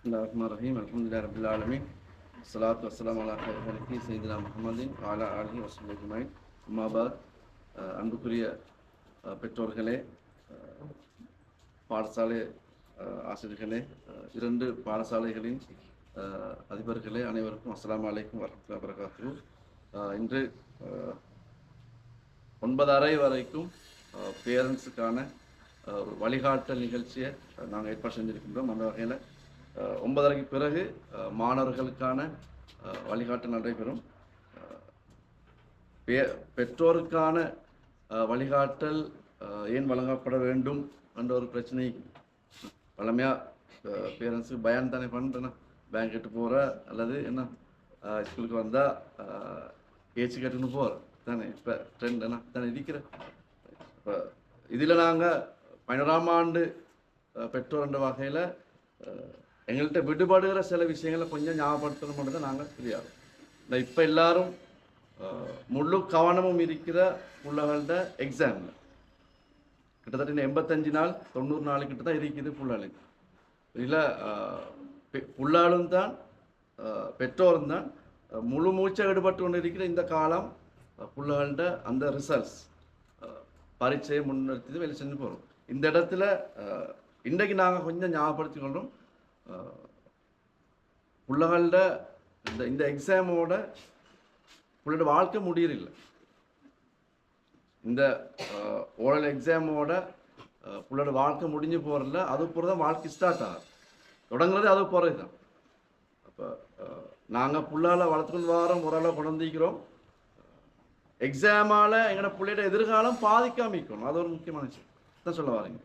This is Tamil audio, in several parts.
Bismillahirrahmanirrahim. Alhamdulillahi rabbil alamin. Wassalatu wassalamu ala khairil khalqi sayyidina Muhammadin wa ala alihi wasahbihi ajma'in. அம்மா பாத். அன்புக்குரிய பெற்றோர்களே, பாடசாலை ஆசிரியர்களே, இரண்டு பாடசாலைகளின் அதிபர்களே, அனைவருக்கும் அஸ்ஸலாமு அலைக்கும் வரஹ்மத்துல்லாஹி வபரகாத்துஹு. இன்று 9:30 வரைக்கும் பேரண்ட்ஸுக்கான ஒரு வழிகாட்டல் நிகழ்ச்சியை நாங்கள் ஏற்பாடு செஞ்சுருக்கின்றோம். அந்த வகையில் 9:30க்கு பிறகு மாணவர்களுக்கான வழிகாட்டல் நடைபெறும். பெற்றோருக்கான வழிகாட்டல் ஏன் வழங்கப்பட வேண்டும் என்ற ஒரு பிரச்சனை பழமையாக பேரண்ட்ஸுக்கு பயன் தானே பண்ணுறேன்னா, பேங்க் கிட்ட போகிற அல்லது என்ன ஸ்கூலுக்கு வந்தால் ஏச்சு கட்டுன்னு போகிற தானே இப்போ ட்ரெண்ட் என்ன தானே இருக்கிற. இப்போ இதில் நாங்கள் 11ஆம் ஆண்டு பெற்றோர் என்ற வகையில் எங்கள்கிட்ட விடுபடுகிற சில விஷயங்களை கொஞ்சம் ஞாபகப்படுத்தணும் மட்டும் தான் நாங்கள் தெரியாது. இந்த இப்போ எல்லாரும் முழு கவனமும் இருக்கிற பிள்ளைகள்கிட்ட எக்ஸாமில் கிட்டத்தட்ட 85 நாள் 90 நாளுக்கிட்ட தான் இருக்குது பிள்ளைகளுக்கு. இதில் பிள்ளைகளும் தான் பெற்றோரும் தான் முழு மூச்சை ஈடுபட்டு கொண்டு இருக்கிற இந்த காலம் பிள்ளைகள்கிட்ட அந்த ரிசல்ட்ஸ் பரீட்சையை முன்னிறுத்தி வெளியே செஞ்சு போகிறோம். இந்த இடத்துல இன்றைக்கு நாங்கள் கொஞ்சம் ஞாபகப்படுத்தி கொள்கிறோம். பிள்ளைகள்ட இந்த எக்ஸாமோட பிள்ளையோட வாழ்க்கை முடியறில்லை. இந்த ஓரல் எக்ஸாமோட பிள்ளையோட வாழ்க்கை முடிஞ்சு போகிறதில்ல, அது போகிறது தான் வாழ்க்கை ஸ்டார்ட் ஆகும். தொடங்குறது அது போகிறது தான். அப்போ நாங்கள் பிள்ளைகளை வளர்த்துக்கொண்டு வரோம், ஓரளவு குழந்தைக்கிறோம். எக்ஸாமால் எங்களோட பிள்ளையோட எதிர்காலம் பாதிக்காமிக்கணும். அது ஒரு முக்கியமான விஷயம் தான் சொல்ல வரீங்க.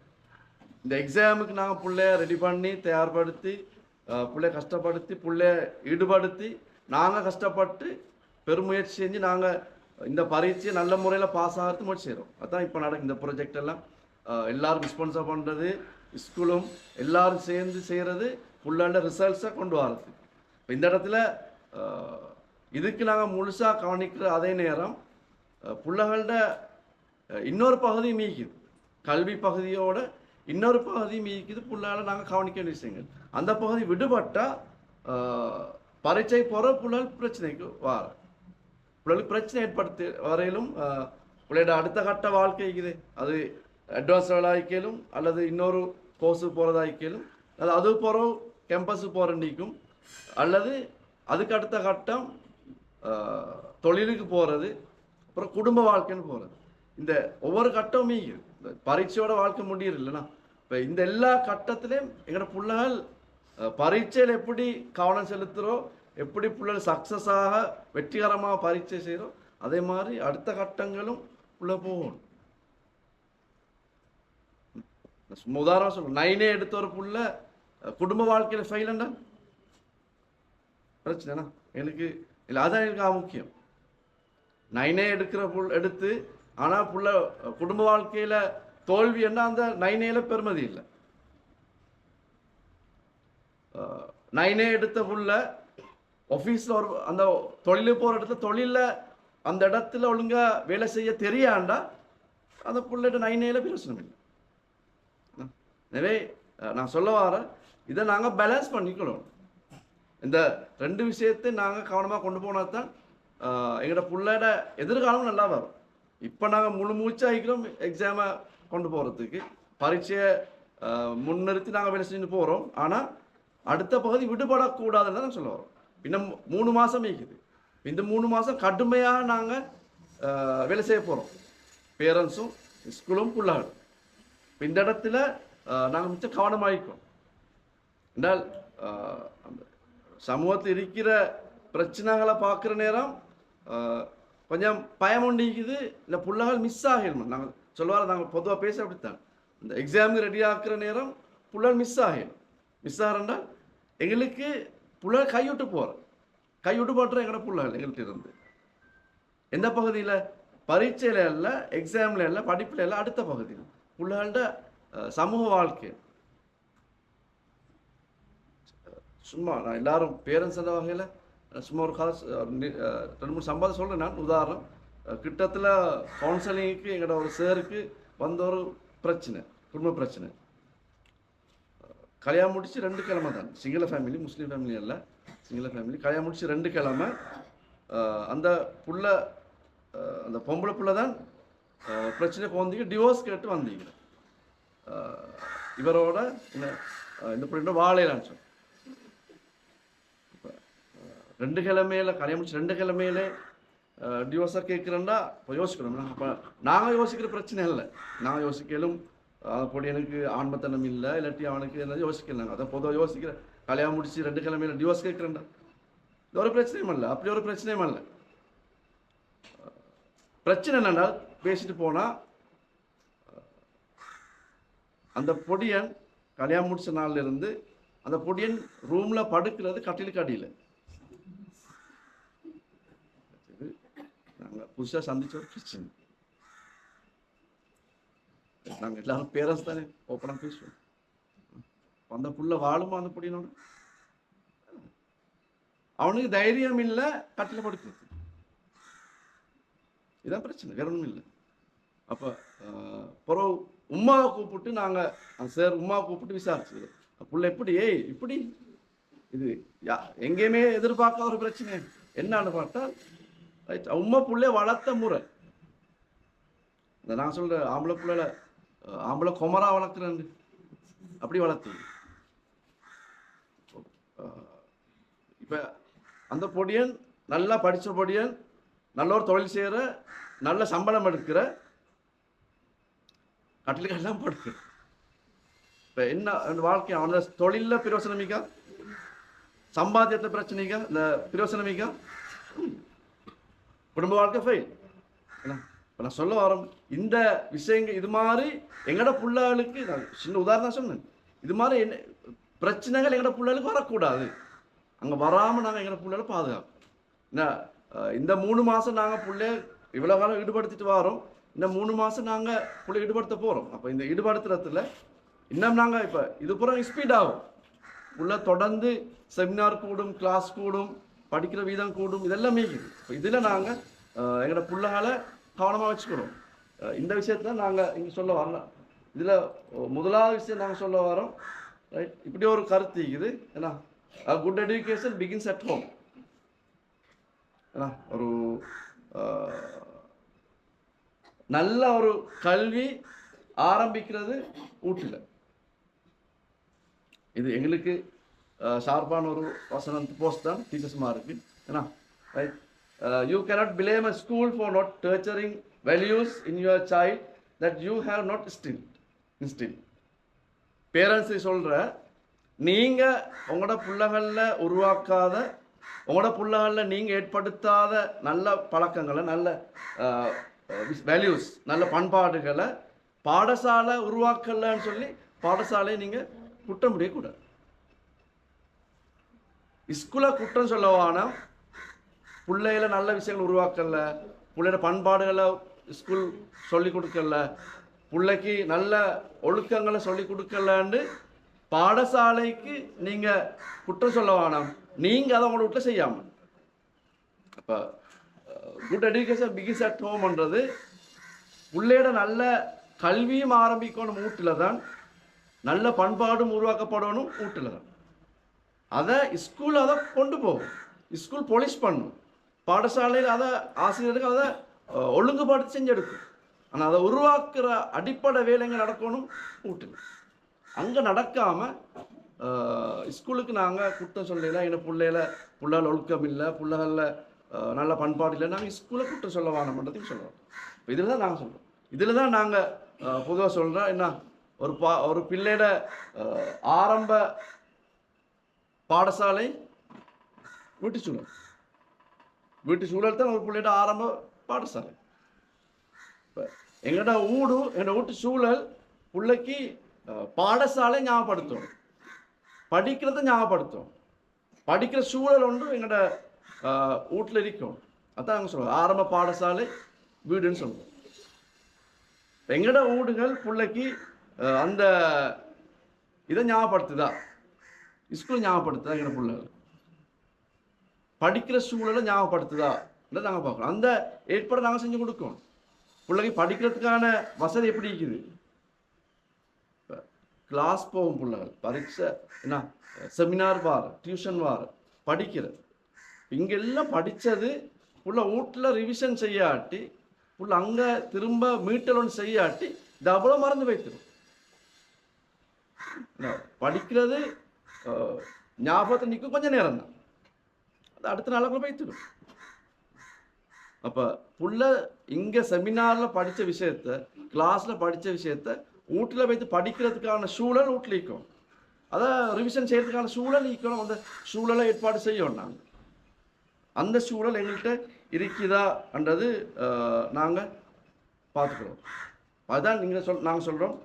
இந்த எக்ஸாமுக்கு நாங்கள் பிள்ளைய ரெடி பண்ணி தயார்படுத்தி பிள்ளைய கஷ்டப்படுத்தி பிள்ளைய ஈடுபடுத்தி நாங்கள் கஷ்டப்பட்டு பெருமுயற்சி செஞ்சு நாங்கள் இந்த பரீட்சையை நல்ல முறையில் பாஸ் ஆகிறது முயற்சி செய்கிறோம். அதுதான் இப்போ நடக்கும். இந்த ப்ரொஜெக்ட் எல்லாம் எல்லோரும் ரெஸ்பான்ஸாக பண்ணுறது, ஸ்கூலும் எல்லோரும் சேர்ந்து செய்கிறது, பிள்ளைகள ரிசல்ட்ஸை கொண்டு வரது. இப்போ இந்த இடத்துல இதுக்கு நாங்கள் முழுசாக கவனிக்கிற அதே நேரம் பிள்ளைகளோட இன்னொரு பகுதி மீக்குது, கல்வி பகுதியோட இன்னொரு பகுதி மீக்குது. பிள்ளைகளை நாங்கள் கவனிக்க வேண்டிய விஷயங்கள். அந்த பகுதி விடுபட்டால் பரீட்சை போகிற பிள்ளைகள் பிரச்சனைக்கு வர பிள்ளைகளுக்கு பிரச்சனை ஏற்படுத்தி வரையிலும் பிள்ளையோட அடுத்த கட்ட வாழ்க்கைக்குது. அது அட்வான்ஸ் லெவலாகிக்கலும் அல்லது இன்னொரு கோர்ஸுக்கு போகிறதாகிக்கலும், அது போகிற கேம்பஸுக்கு போகிறண்டிக்கும், அல்லது அதுக்கு அடுத்த கட்டம் தொழிலுக்கு போகிறது, அப்புறம் குடும்ப வாழ்க்கைன்னு போகிறது. இந்த ஒவ்வொரு கட்டமும் மீக்குது. இந்த பரீட்சையோட வாழ்க்கை முடியறது இல்லைன்னா, இப்போ இந்த எல்லா கட்டத்திலையும் எங்களோட பிள்ளைகள் பரீட்சையில் எப்படி கவனம் செலுத்துகிறோம், எப்படி பிள்ளைகள் சக்ஸஸாக வெற்றிகரமாக பரீட்சை செய்கிறோம், அதே மாதிரி அடுத்த கட்டங்களும் பிள்ளை போகணும். உதாரணம் சொல்லுவோம், 9A எடுத்த ஒரு பிள்ளை குடும்ப வாழ்க்கையில் ஃபெயிலண்டா பிரச்சனைனா எனக்கு இல்லை, அதான் எனக்கு முக்கியம். 9A எடுத்து ஆனால் புள்ள குடும்ப வாழ்க்கையில் தோல்வி என்ன, அந்த 9Aல பெருமதி இல்லை. 9A எடுத்த புள்ள ஆஃபீஸில் ஒரு அந்த தொழிலுக்கு போகிற இடத்துல தொழிலில் அந்த இடத்துல ஒழுங்காக வேலை செய்ய தெரியாண்டா அந்த பிள்ளைகிட்ட 9Aல பிரச்சனை இல்லை. எனவே நான் சொல்ல வரேன், இதை நாங்கள் பேலன்ஸ் பண்ணிக்கணும். இந்த ரெண்டு விஷயத்தை நாங்கள் கவனமாக கொண்டு போனால் தான் எங்களோட பிள்ளையோட எதிர்காலம் நல்லா வரும். இப்போ நாங்கள் முழு மூச்சாகிக்கிறோம் எக்ஸாமை கொண்டு போகிறதுக்கு, பரீட்சையை முன்னிறுத்தி நாங்கள் வேலை செஞ்சு போகிறோம். ஆனால் அடுத்த பகுதி விடுபடக்கூடாதுன்னு தான் சொல்ல வரோம். இன்னும் 3 மாதம் இருக்குது. இந்த 3 மாதம் கடுமையாக நாங்கள் வேலை செய்ய போகிறோம், பேரண்ட்ஸும் ஸ்கூலும் பிள்ளைகளும். இந்த இடத்துல நாங்கள் மிச்சம் கவனமாகிக்கிறோம். என்றால் சமூகத்தில் இருக்கிற பிரச்சனைகளை பார்க்குற நேரம் கொஞ்சம் பயம் ஒண்டிக்குது. இல்லை பிள்ளைகள் மிஸ் ஆகிடும். நாங்கள் சொல்லுவார், நாங்கள் பொதுவாக பேச அப்படித்தான். இந்த எக்ஸாமுக்கு ரெடி ஆக்குற நேரம் பிள்ளைகள் மிஸ் ஆகிடும். மிஸ் ஆகிறேன்டால் எங்களுக்கு பிள்ளைகள் கைவிட்டு போடுற எங்களோட பிள்ளைகள் எங்கள்கிட்ட இருந்து எந்த பகுதியில், பரீட்சையில் இல்லை, எக்ஸாமில் இல்லை, படிப்பில் இல்லை, அடுத்த பகுதியில் பிள்ளைகள்ட சமூக வாழ்க்கை. சும்மா நான் எல்லாரும் பேரண்ட்ஸ் அந்த வகையில் சும்மா ஒரு காசு 2-3 சம்பாதம் சொல்கிறேன். நான் உதாரணம், கிட்டத்தில் கவுன்சிலிங்க்கு எங்களோட ஒரு சேருக்கு வந்த ஒரு பிரச்சனை, குடும்ப பிரச்சனை. கல்யாணம் முடிச்சு 2 கிழமை தான், சிங்கள ஃபேமிலி, முஸ்லீம் ஃபேமிலி அல்ல, சிங்கள ஃபேமிலி. கல்யாணம் முடிச்சு 2 கிழமை அந்த புள்ள அந்த பொம்பளை புள்ள தான் பிரச்சனை போந்தீங்க, டிவோர்ஸ் கேட்டு வந்தீங்க. இவரோட இந்த பிள்ளை வாழையிலான்னு சொல்லி 2 கிழமையில கல்யாணம் முடிச்சு 2 கிழமையில டிவோர்ஸாக கேட்குறேன்டா இப்போ யோசிக்கணும். அப்போ நாங்கள் யோசிக்கிற பிரச்சனை இல்லை, நாங்கள் யோசிக்கலும் அப்படி எனக்கு ஆன்மத்தனம் இல்லை, இல்லாட்டி அவனுக்கு என்ன யோசிக்கலாங்க. அதை பொதுவாக யோசிக்கிற கல்யாணம் முடிச்சு 2 கிழமையில டிவோர்ஸ் கேட்குறேன்டா, இது ஒரு பிரச்சனையும் இல்லை, அப்படி ஒரு பிரச்சனையும் இல்லை. பிரச்சனை என்னன்னா பேசிட்டு போனால் அந்த பொடியன் கல்யாணம் முடிச்ச நாள்ல இருந்து அந்த பொடியன் ரூம்ல படுக்கிறது கட்டிலுக்கு அடியில். நாங்கள் புதுசாக சந்திச்ச ஒரு பிரச்சனை. நாங்கள் எல்லாரும் பேரண்ட்ஸ் தானே ஓப்பனாக பேசுவோம். அந்த புள்ள வாழுமா அந்த பொடியனோட? அவனுக்கு தைரியம் இல்லை கட்டில படுக்கிறது. இதான் பிரச்சனை, வேற ஒன்றும் இல்லை. அப்போ பிறகு உமாவை கூப்பிட்டு நாங்கள் சார் உமாவை கூப்பிட்டு விசாரிச்சு புள்ள எப்படி இப்படி இது எங்கேயுமே எதிர்பார்க்காத ஒரு பிரச்சனை என்னன்னு பார்த்தா ரைட் உமா புள்ளைய வளர்த்த முறை. இந்த நான் சொல்ற ஆம்பளை புள்ளைல ஆம்பளை கொமரா வளர்க்குறேன் அப்படி வளர்த்து. இப்போ அந்த பொடியன் நல்லா படித்த பொடியன், நல்ல ஒரு தொழில் செய்கிற, நல்ல சம்பளம் எடுக்கிற, கட்டிலுக்கெல்லாம் படுக்கிற. இப்போ என்ன அந்த வாழ்க்கை அவனோட தொழிலில் பிரயோசனமிக்கா, சம்பாத்தியத்தை பிரச்சனைக்கா, இந்த பிரயோசனமிக்கா, குடும்ப வாழ்க்கை ஃபெயில். இப்போ நான் சொல்ல வரோம் இந்த விஷயங்கள் இது மாதிரி எங்களோட பிள்ளைகளுக்கு நான் சின்ன உதாரணம் சொன்னேன். இது மாதிரி என்ன பிரச்சனைகள் எங்களோட பிள்ளைகளுக்கு வரக்கூடாது. அங்கே வராமல் நாங்கள் எங்களோட பிள்ளைகளை பாதுகாப்போம். இந்த 3 மாதம் நாங்கள் பிள்ளைய இவ்வளோ காலம் ஈடுபடுத்திட்டு வரோம். இந்த 3 மாதம் நாங்கள் பிள்ளை ஈடுபடுத்த போகிறோம். அப்போ இந்த ஈடுபடுத்துறதுல இன்னும் நாங்கள் இப்போ இது பூரா ஸ்பீட் ஆகும். உள்ள தொடர்ந்து செமினார் கூடும், கிளாஸ் கூடும், படிக்கிற வீதம் கூடும், இதெல்லாம் மீக்குது. இப்போ இதில் நாங்கள் எங்களோட பிள்ளைகளை கவனமாக வச்சுக்கிறோம். இந்த விஷயத்தில் நாங்கள் இங்கே சொல்ல வரலாம். இதில் முதலாவது விஷயம் நாங்கள் சொல்ல வரோம் ரைட். இப்படி ஒரு கருத்து இருக்குது ஏன்னா good education begins at home. ஏன்னா ஒரு நல்ல ஒரு கல்வி ஆரம்பிக்கிறது வீட்டில். இது எங்களுக்கு ஷார்ப்பான ஒரு வசனம் போஸ்ட் தான் டீச்சர்ஸ்மா இருக்கு. ஏன்னா right you cannot blame a school for not nurturing values in your child that you have not instilled. Parents சொல்ற நீங்க உங்களோட பிள்ளைகளில் உருவாக்காத, உங்களோட பிள்ளைகளில் நீங்க ஏற்படுத்தாத நல்ல பழக்கங்களை, நல்ல வேல்யூஸ், நல்ல பண்பாடுகளை பாடசாலை உருவாக்கலன்னு சொல்லி பாடசாலையை நீங்க குற்றம் முடியக்கூடாது. ஸ்கூலை குற்றம் சொல்லவானா, பிள்ளைகளை நல்ல விஷயங்கள் உருவாக்கல, பிள்ளையோட பண்பாடுகளை ஸ்கூல் சொல்லி கொடுக்கல, பிள்ளைக்கு நல்ல ஒழுக்கங்களை சொல்லி கொடுக்கலன்னு பாடசாலைக்கு நீங்க குற்றம் சொல்ல வேணாம். நீங்க அதை உங்களோட வீட்டில் செய்யாம. அப்போ குட் எஜுகேஷன் பிகின்ஸ் அட் ஹோம்ன்றது பிள்ளையோட நல்ல கல்வியும் ஆரம்பிக்கணும் வீட்டில் தான், நல்ல பண்பாடும் உருவாக்கப்படணும் வீட்டில் தான். அதை ஸ்கூல் அதை கொண்டு போகும், ஸ்கூல் போலீஸ் பண்ணும், பாடசாலையில் அதை ஆசிரியருக்கு அதை ஒழுங்குபாடு செஞ்செடுக்கும். ஆனால் அதை உருவாக்குற அடிப்படை வேலைங்க நடக்கணும் வீட்டில். அங்கே நடக்காமல் ஸ்கூலுக்கு நாங்கள் குற்றம் சொல்லல, எங்கள் பிள்ளைகள் ஒழுக்கம் இல்லை, பிள்ளைகளில் நல்ல பண்பாடு இல்லை, நாங்கள் ஸ்கூலை குற்றம் சொல்ல வேணும்ன்றதையும் சொல்லுவோம். இப்போ இதில் தான் நாங்கள் சொல்கிறோம். இதில் தான் நாங்கள் பொதுவாக சொல்கிறோம் என்ன, ஒரு பிள்ளையோட ஆரம்ப பாடசாலை வீட்டு சூழல். வீட்டு சூழல் தான் ஒரு பிள்ளையோட ஆரம்ப பாடசாலை. இப்போ எங்களோட வீட்டு சூழல் பிள்ளைக்கு பாடசாலை ஞாபகப்படுத்தும், படிக்கிறத ஞாபகப்படுத்தும், படிக்கிற சூழல் ஒன்று எங்களோட வீட்டில் இருக்கும். அதான் நாங்கள் சொல்லுவோம் ஆரம்ப பாடசாலை வீடுன்னு சொல்லுவோம். எங்களோட வீடுகள் பிள்ளைக்கு அந்த இதை ஞாபகப்படுத்துதா, ஸ்கூல் ஞாபகப்படுத்துதா, எங்களோட பிள்ளைகள் படிக்கிற சூழலை ஞாபகப்படுத்துதா நாங்கள் பார்க்கணும். அந்த ஏற்பாடு நாங்கள் செஞ்சு கொடுக்கணும். பிள்ளைக்கு படிக்கிறதுக்கான வசதி எப்படி இருக்குது, கிளாஸ் போகும் பிள்ளைகள் பரீட்சை என்ன செமினார் வார டியூஷன் வார படிக்கிறது இங்கெல்லாம் படித்தது உள்ள வீட்டில் ரிவிஷன் செய்யாட்டி உள்ள அங்கே திரும்ப மீட்டலொன்று செய்யாட்டி இது அவ்வளோ மறந்து வைத்திடும். படிக்கிறது ஞாபகத்தை நிற்கும் கொஞ்சம் நேரம் தான், அது அடுத்த நாளுக்குள்ள வைத்திடும். அப்போ புள்ள இங்கே செமினாரில் படித்த விஷயத்த கிளாஸில் படித்த விஷயத்த வீட்டில் வைத்து படிக்கிறதுக்கான சூழல் வீட்டில் இருக்கும், அதை ரிவிஷன் செய்யறதுக்கான சூழல் இருக்கணும். அந்த சூழலை ஏற்பாடு செய்யணும். நாங்கள் அந்த சூழல் எங்கள்கிட்ட இருக்குதான்றது நாங்கள் பார்த்துக்கிறோம். அதுதான் நாங்கள் சொல்கிறோம்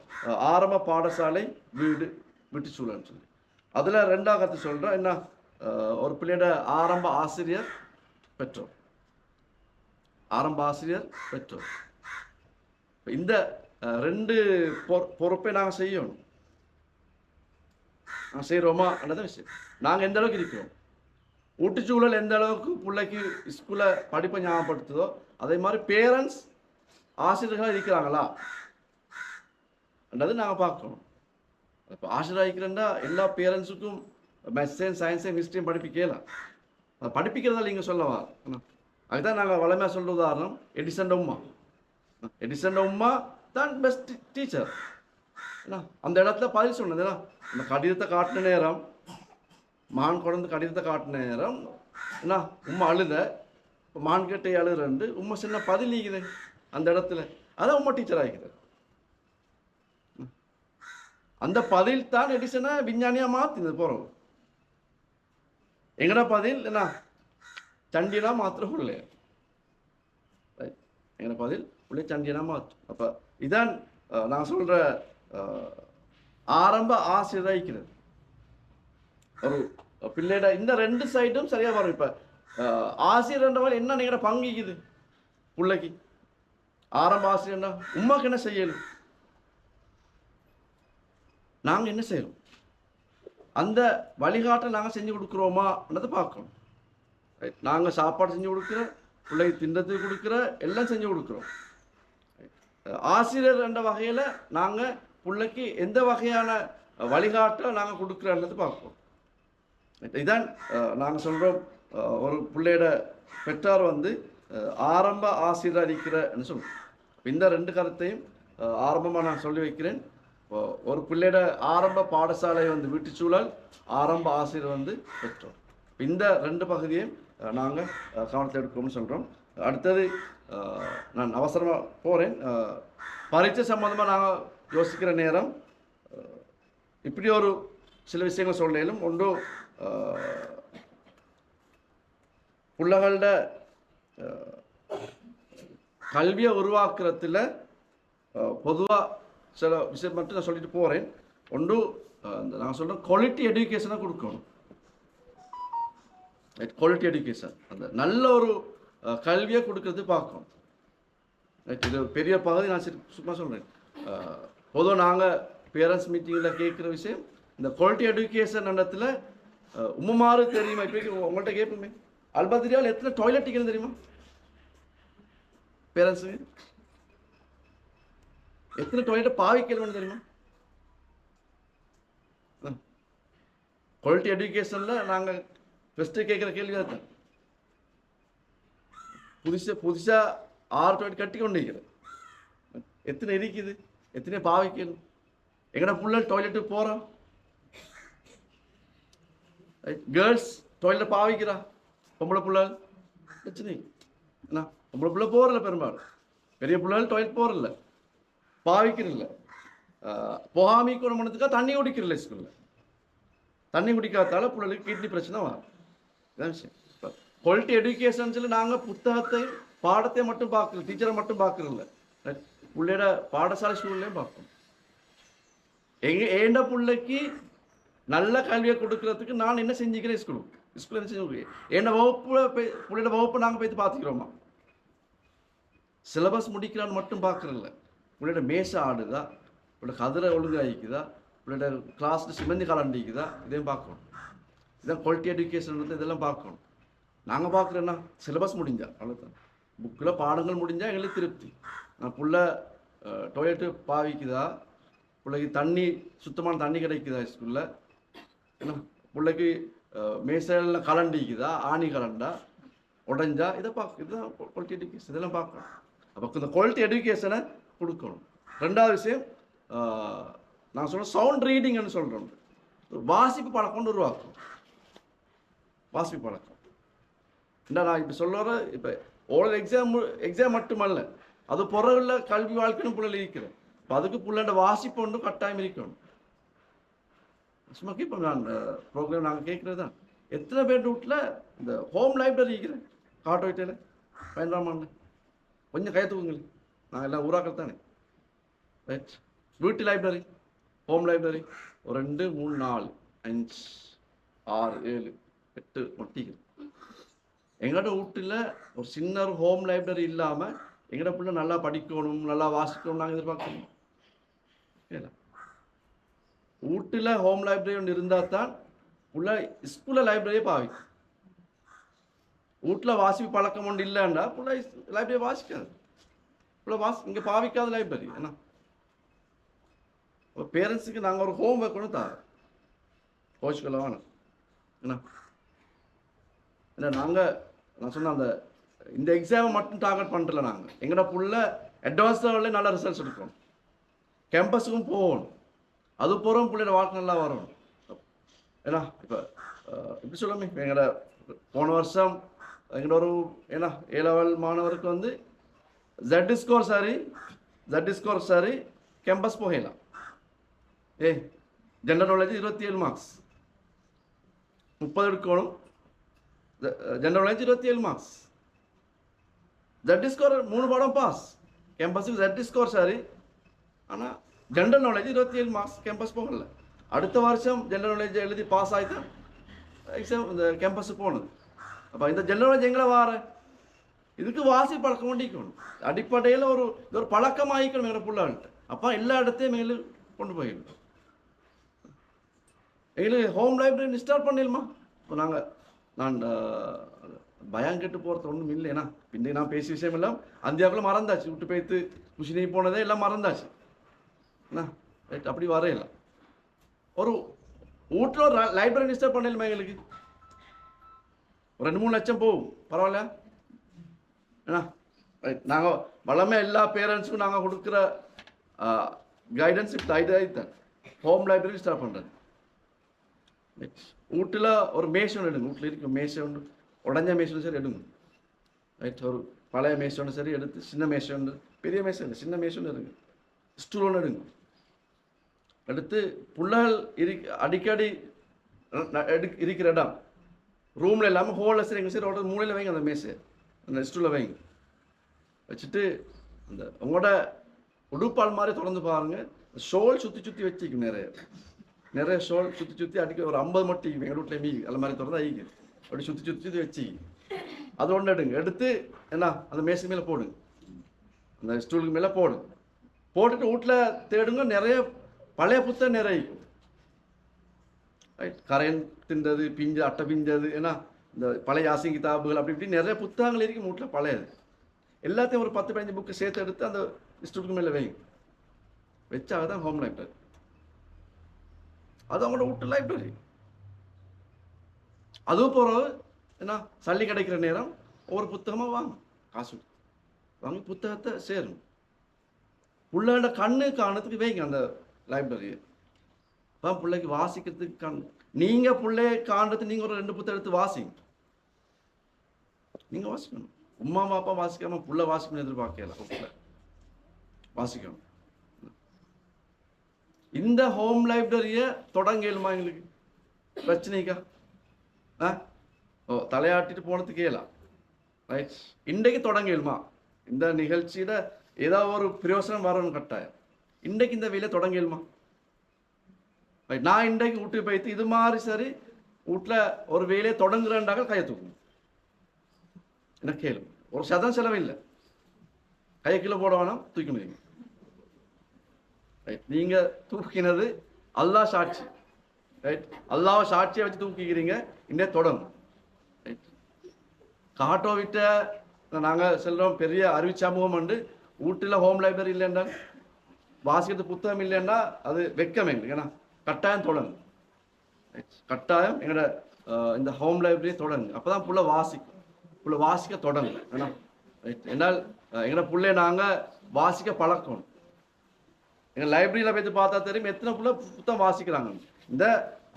ஆரம்ப பாடசாலை வீடு வீட்டு சூழல்னு சொல்லி. அதில் ரெண்டாவது சொல்கிறோம் என்ன, ஒரு பிள்ளையோட ஆரம்ப ஆசிரியர் பெற்றோர், ஆரம்ப ஆசிரியர் பெற்றோர். இந்த ரெண்டு பொறுப்பை நாங்கள் செய்யணும். நாங்கள் செய்கிறோமா என்னதான் விஷயம். நாங்கள் எந்த அளவுக்கு இருக்கிறோம், ஊட்டுச்சூழல் எந்த அளவுக்கு பிள்ளைக்கு ஸ்கூலில் படிப்பை ஞாபகப்படுத்துதோ அதே மாதிரி பேரண்ட்ஸ் ஆசிரியர்களாக இருக்கிறாங்களா என்றது நாங்கள் பார்க்கணும். இப்போ ஆசிரியராக இருக்கிறேன்னா எல்லா பேரண்ட்ஸுக்கும் மேத்ஸையும் சயின்ஸையும் ஹிஸ்ட்ரியும் படிப்பிக்கலாம். அதை படிப்பிக்கிறதால நீங்கள் சொல்லவா, அதுதான் நாங்கள் வளமையாக சொல்கிற உதாரணம் எடிசன் உம்மா. எடிசன் உம்மா தான் பெஸ்ட் டீச்சர். ஏன்னா அந்த இடத்துல பதில் சொன்னது ஏன்னா அந்த கடிதத்தை காட்டின நேரம், மான் குழந்தை கடிதத்தை காட்டின நேரம் என்ன உம்மா அழுத, இப்போ மான் கேட்டே அழுதுண்டு உம்மா சின்ன பதில் நீக்குது அந்த இடத்துல, அதான் உம்மா டீச்சர் ஆகிக்கிறது. அந்த பதில் தான் எடிசனை விஞ்ஞானியாக மாற்றினது போகிறோம். எங்கடா பதில் என்ன சண்டினா மாத்திரம் உள்ளே, எங்கட பதில் உள்ளே சண்டினா மாற்றும். அப்போ இதான் நான் சொல்கிற ஆரம்ப ஆசிரியர். ஒரு பிள்ளைட இந்த ரெண்டு சைடும் சரியாக வரும். இப்போ ஆசிரியர்ன்றவர் என்ன நீங்கிற பங்கிக்குது பிள்ளைக்கு, ஆரம்ப ஆசிரியர்னா உமாக்கு என்ன செய்யணும், நாங்கள் என்ன செய்யணும், அந்த வழிகாட்டை நாங்கள் செஞ்சு கொடுக்குறோமான்றதை பார்க்கணும். நாங்கள் சாப்பாடு செஞ்சு கொடுக்குற, பிள்ளைக்கு திண்டத்துக்கு கொடுக்குற, எல்லாம் செஞ்சு கொடுக்குறோம். ஆசிரியர் என்ற வகையில் நாங்கள் பிள்ளைக்கு எந்த வகையான வழிகாட்டை நாங்கள் கொடுக்குறோன்றது பார்ப்போம். இதான் நாங்கள் சொல்கிறோம் ஒரு பிள்ளையோட பெற்றார் ஆரம்ப ஆசிரியர் அளிக்கிறன்னு சொல்லுவோம். இந்த ரெண்டு கருத்தையும் ஆரம்பமாக நான் சொல்லி வைக்கிறேன். ஒரு பிள்ளையோட ஆரம்ப பாடசாலை வீட்டு சூழல், ஆரம்ப ஆசிரியர் பெற்றோர். இந்த ரெண்டு பகுதியையும் நாங்கள் கவனத்தை எடுக்கணும்னு சொல்கிறோம். அடுத்தது நான் அவசரமாக போகிறேன். பரீட்சை சம்மந்தமாக நாங்கள் யோசிக்கிற நேரம் இப்படி ஒரு சில விஷயங்கள் சொல்லும். ஒன்று பிள்ளைகளோட கல்வியை உருவாக்குறதுல பொதுவாக சில விஷயம் மட்டும் நான் சொல்லிட்டு போகிறேன். ஒன்று நாங்கள் சொல்கிறோம் குவாலிட்டி எஜுகேஷனை கொடுக்கணும். குவாலிட்டி எஜுகேஷன் அந்த நல்ல ஒரு கல்வியை கொடுக்கறது பார்க்கணும். இது பெரிய பகுதி. நான் சும்மா சொல்கிறேன், பொதுவாக நாங்கள் பேரண்ட்ஸ் மீட்டிங்கில் கேட்குற விஷயம் இந்த குவாலிட்டி எஜுகேஷன் இடத்துல உம்மாறு தெரியுமா? இப்போ உங்கள்கிட்ட கேட்போமே, அல்பத்திரியாவில் எத்தனை டாய்லெட் டிக்கெட் தெரியுமா? பேரண்ட்ஸுங்க எத்தனை டாய்லெட் பாவிக்கணும்னு தெரியுமா? குவாலிட்டி எஜுகேஷனில் நாங்கள் ஃபஸ்ட்டு கேட்குற கேள்வி தான். புதுசாக 6 டாய்லெட் கட்டி கொண்டு இருக்கிறது, எத்தனை இருக்குது, எத்தனை பாவிக்கணும், எங்கடா புள்ள டாய்லெட்டுக்கு போகிறோம், கேர்ள்ஸ் டாய்லெட் பாவிக்கிறா, பொம்பளை பிள்ளை பிரச்சனை என்ன, பொம்பளை பிள்ளை போகிறல, பெரும்பாலும் பெரிய பிள்ளைகள் டாய்லெட் போகிறதில்ல, பாவிக்கிறதில்ல. போகாமிக்கு மனத்துக்காக தண்ணி குடிக்கிறதில்ல. ஸ்கூலில் தண்ணி குடிக்காதால பிள்ளைகளுக்கு கிட்னி பிரச்சனை வரும். இதான் விஷயம். இப்போ குவாலிட்டி எஜுகேஷன் சொல்லி நாங்கள் புத்தகத்தை பாடத்தை மட்டும் பார்க்கல, டீச்சரை மட்டும் பார்க்குறதில்ல, பிள்ளையோட பாடசாலை சூழ்நிலையும் பார்க்கணும். ஏண்ட பிள்ளைக்கு நல்ல கல்வியை கொடுக்கறதுக்கு நான் என்ன செஞ்சுக்கிறேன், ஸ்கூலில் என்ன செஞ்சு என்ன வகுப்பு பிள்ளையோட வகுப்பை நாங்கள் போய் பார்த்துக்கிறோமா? சிலபஸ் முடிக்கிறான்னு மட்டும் பார்க்குறதில்ல, பிள்ளையோட மேசை ஆடுதா, பிள்ளை கதிரை ஒழுங்காகிக்குதா, பிள்ளையோட கிளாஸில் சிமந்தி காலண்டிக்குதா, இதையும் பார்க்கணும். இதான் குவாலிட்டி எஜுகேஷன் இதெல்லாம் பார்க்கணும். நாங்கள் பார்க்குறேன்னா சிலபஸ் முடிஞ்சா அவ்வளோதான், புக்கில் பாடங்கள் முடிஞ்சால் எங்களுக்கு திருப்தி. நான் புள்ள டாய்லெட்டு பாவிக்குதா, பிள்ளைக்கு தண்ணி சுத்தமான தண்ணி கிடைக்குதா ஸ்கூலில், என்ன பிள்ளைக்கு மேசையில் கலண்டிக்குதா, ஆணி கலண்டா, உடஞ்சா, இதை பார்க்க, இதுதான் குவாலிட்டி எஜுகேஷன். இதெல்லாம் பார்க்கணும். அப்போ இந்த குவாலிட்டி எஜுகேஷனை கொடுக்கணும். ரெண்டாவது விஷயம், நான் சொல்கிறேன் சவுண்ட் ரீடிங்னு சொல்கிறோம், வாசிப்பு பழக்கம்னு உருவாக்கும். வாசிப்பு பழக்கம் என்ன நான் இப்போ சொல்கிற, இப்போ ஓரல் எக்ஸாம் மட்டுமல்ல, அது பிறகுள்ள கல்வி வாழ்க்கைன்னு பிள்ளைகள் இருக்கிறேன். இப்போ அதுக்கு பிள்ளைண்ட வாசிப்பு ஒன்றும் கட்டாயம் இருக்கணும். சும்மா இப்போ நான் ப்ரோக்ராம் நாங்கள் கேட்குறது தான், எத்தனை பேர் வீட்டில் இந்த ஹோம் லைப்ரரி இருக்கிறேன், காட்டு வைட்டையில் பயன்படாமல் கொஞ்சம் கை தூக்குங்களே, நாங்கள் எல்லாம் ஊராக்கள் தானே. ரைட், வீட்டு லைப்ரரி, ஹோம் லைப்ரரி ஒரு 2 3 4 5 6 7 8 ஒட்டிகள். எங்களோட வீட்டில் ஒரு சின்ன ஒரு ஹோம் லைப்ரரி இல்லாமல் எங்களோட பிள்ளை நல்லா படிக்கணும், நல்லா வாசிக்கணும் நாங்கள் எதிர்பார்க்கணும். இல்லை, வீட்டில் ஹோம் லைப்ரரி ஒன்று இருந்தால் தான் பிள்ளை ஸ்கூலில் லைப்ரரியை பாவிக்கும். வீட்டில் வாசிப்பு பழக்கம் ஒன்று இல்லைன்னா பிள்ளை லைப்ரரியை வாசிக்காது. பிள்ளை இங்கே பாவிக்காத லைப்ரரி என்ன. இப்போ பேரண்ட்ஸுக்கு நாங்கள் ஒரு ஹோம் ஒர்க் ஒன்று தரோம், கோச்சுக்கல வேணும் என்ன. இல்லை நாங்கள், நான் சொன்ன அந்த இந்த எக்ஸாமை மட்டும் டார்கெட் பண்ணுறல, நாங்கள் எங்களோட புள்ள அட்வான்ஸ் லெவலில் நல்ல ரிசல்ட்ஸ் எடுக்கணும், கேம்பஸுக்கும் போகணும், அது போகிறோம் பிள்ளையோட வாழ்க்கை நல்லா வரணும். ஏன்னா இப்போ எப்படி சொல்லாமே, இப்போ எங்களோட போன வருஷம் எங்களோட ஒரு ஏன்னா A லெவல் மாணவருக்கு வந்து ஜெட் ஸ்கோர் சாரி கேம்பஸ் போகலாம். ஜென்ரல் நாலேஜ் 27 மார்க்ஸ், 30 எடுக்கணும். General knowledge 27 marks, Z score 3 பாடம் பாஸ், கேம்பஸுக்கு ஜெட் ஸ்கோர் சாரி. ஆனால் ஜென்ரல் நாலேஜ் 27 மார்க்ஸ், கேம்பஸ் போகல. அடுத்த வருஷம் ஜென்ரல் நாலேஜ் எழுதி பாஸ் ஆகிதான் எக்ஸாம் இந்த கேம்பஸுக்கு போனது. அப்போ இந்த ஜென்ரல் நாலேஜ் எங்களை வார இதுக்கு வாசி பழக்கம் கொண்டிக்கணும். அடிப்படையில் இது ஒரு பழக்கமாகிக்கணும் எங்களை பிள்ளைகள்கிட்ட. அப்போ எல்லா இடத்தையும் மேலே கொண்டு போயிடணும். எங்களுக்கு ஹோம் லைப்ரரி இன்ஸ்டால் பண்ணிடலாமா? இப்போ நான் பயம் கெட்டு போகிறது ஒன்றும் இல்லை. ஏன்னா பின்னே நான் பேசிய விஷயம் எல்லாம் அந்தியாவுக்குள்ள மறந்தாச்சு, விட்டு போய்த்து குஷினி போனதே எல்லாம் மறந்தாச்சு என்ன. ரைட், அப்படி வரையில ஒரு வீட்டில் ஒரு லைப்ரரி இன்ஸ்டால் பண்ணிடலாமா? எங்களுக்கு 2-3 லட்சம் போகும், பரவாயில்ல ஏன்னா. ரைட், நாங்கள் வளமே எல்லா பேரண்ட்ஸுக்கும் நாங்கள் கொடுக்குற கைடன்ஸ் இப்போ தான் ஹோம் லைப்ரரி இன்ஸ்டால் பண்ணுறது. வீட்டில் ஒரு மேஷை ஒன்று எடுங்க, வீட்டில் இருக்க மேஷை ஒன்று, உடஞ்ச மேஷை ஒன்று சரி எடுங்க. ரைட், ஒரு பழைய மேஷை ஒன்று சரி எடுத்து, சின்ன மேஷை ஒன்று, பெரிய மேஷை இல்லை, சின்ன மேஷை ஒன்று எடுங்க, ஸ்டூல் ஒன்று எடுங்க. எடுத்து பிள்ளைகள் அடிக்கடி இருக்கிற இடம் ரூமில் இல்லாமல் ஹோலில் சரி எங்கள் சரி ஒரு மூலையில் வைங்க, அந்த மேஷை அந்த ஸ்டூலில் வைங்க. வச்சுட்டு அந்த உங்களோட உடுப்பால் மாதிரி தொடர்ந்து பாருங்கள், ஷோல் சுற்றி வச்சுக்கும், நிறைய ஷோல் சுற்றி அடிக்க ஒரு 50 மட்டும் எங்கள் வீட்டில் மீ அந்த மாதிரி திறந்தா ஈக்கு அப்படி சுற்றி வச்சு அது ஒன்று எடுங்க. எடுத்து என்ன அந்த மேசைக்கு மேலே போடுங்க, அந்த ஸ்டூலுக்கு மேலே போடுங்க. போட்டுட்டு வீட்டில் தேடுங்க, நிறைய பழைய புத்தகம் நிறைய ரைட், கரையன் தின்றது, அட்டை பிஞ்சது, ஏன்னா இந்த பழைய யாசின் கிதாபுகள் அப்படி இப்படி நிறைய புத்தகங்கள் இருக்கும் வீட்டில் பழையது. எல்லாத்தையும் ஒரு 10-15 புக்கு சேர்த்து எடுத்து அந்த ஸ்டூலுக்கு மேலே வைங்க. வச்சாக தான் ஹோம் லைப்ரரி, அது அவங்களோட வீட்டு லைப்ரரி. அதுவும் போகிறது என்ன, சல்லி கிடைக்கிற நேரம் ஒவ்வொரு புத்தகமாக வாங்க, காசு வாங்கி புத்தகத்தை சேரும். பிள்ளைகளோட கண்ணு காணத்துக்கு வைங்க அந்த லைப்ரரியை. இப்போ பிள்ளைக்கு வாசிக்கிறதுக்கு நீங்கள் பிள்ளைய காண்றது நீங்கள் ஒரு 2 புத்தகம் எடுத்து வாசிங்க. நீங்கள் வாசிக்கணும், உம்மா பாப்பா வாசிக்காமல் பிள்ளை வாசிக்கணும்னு எதிர்பார்க்கலாம். வாசிக்கணும். இந்த ஹோம் லைப்ரரியை தொடங்கலுமா? எங்களுக்கு பிரச்சனைக்கா? தலையாட்டிட்டு போனதுக்கு கேலாம். ரைட், இன்றைக்கு தொடங்கலுமா? இந்த நிகழ்ச்சியில் ஏதாவது ஒரு பிரயோசனம் வரணும் கட்டாயம். இன்றைக்கு இந்த வேலையை தொடங்கலுமா? ரைட், நான் இன்றைக்கு வீட்டுக்கு போய்த்து இது மாதிரி சரி வீட்டில் ஒரு வேலையை தொடங்குறேன்டாக கையை தூக்கணும். என்ன கேளு, ஒரு சதம் செலவில்லை, கையை கீழே போட வேணாம், தூக்கி முடியுங்க. ரைட், நீங்கள் தூக்கினது அல்லாஹ் சாட்சி. ரைட், அல்லாஹ் சாட்சியை வச்சு தூக்கிக்கிறீங்க, இன்னே தொடங்கும். ரைட், காட்டோ விட்ட நாங்கள் செல்றோம் பெரிய அறிவு சமூகம் உண்டு, வீட்டில் ஹோம் லைப்ரரி இல்லைன்றாங்க. வாசிக்கிறது புத்தகம் இல்லைன்னா அது வெக்கமே இல்லை. ஏன்னா கட்டாயம் தொடங்கு, கட்டாயம் எங்களோட இந்த ஹோம் லைப்ரரி தொடங்கு. அப்பதான் புள்ள வாசிக்கும், புள்ள வாசிக்க தொடங்கு. ஏன்னா என்னால் எங்களோட பிள்ளைய நாங்கள் வாசிக்க பழக்கணும். எங்கள் லைப்ரரியில் போய் பார்த்தா தெரியும் எத்தனை புள்ள புத்தகம் வாசிக்கிறாங்க. இந்த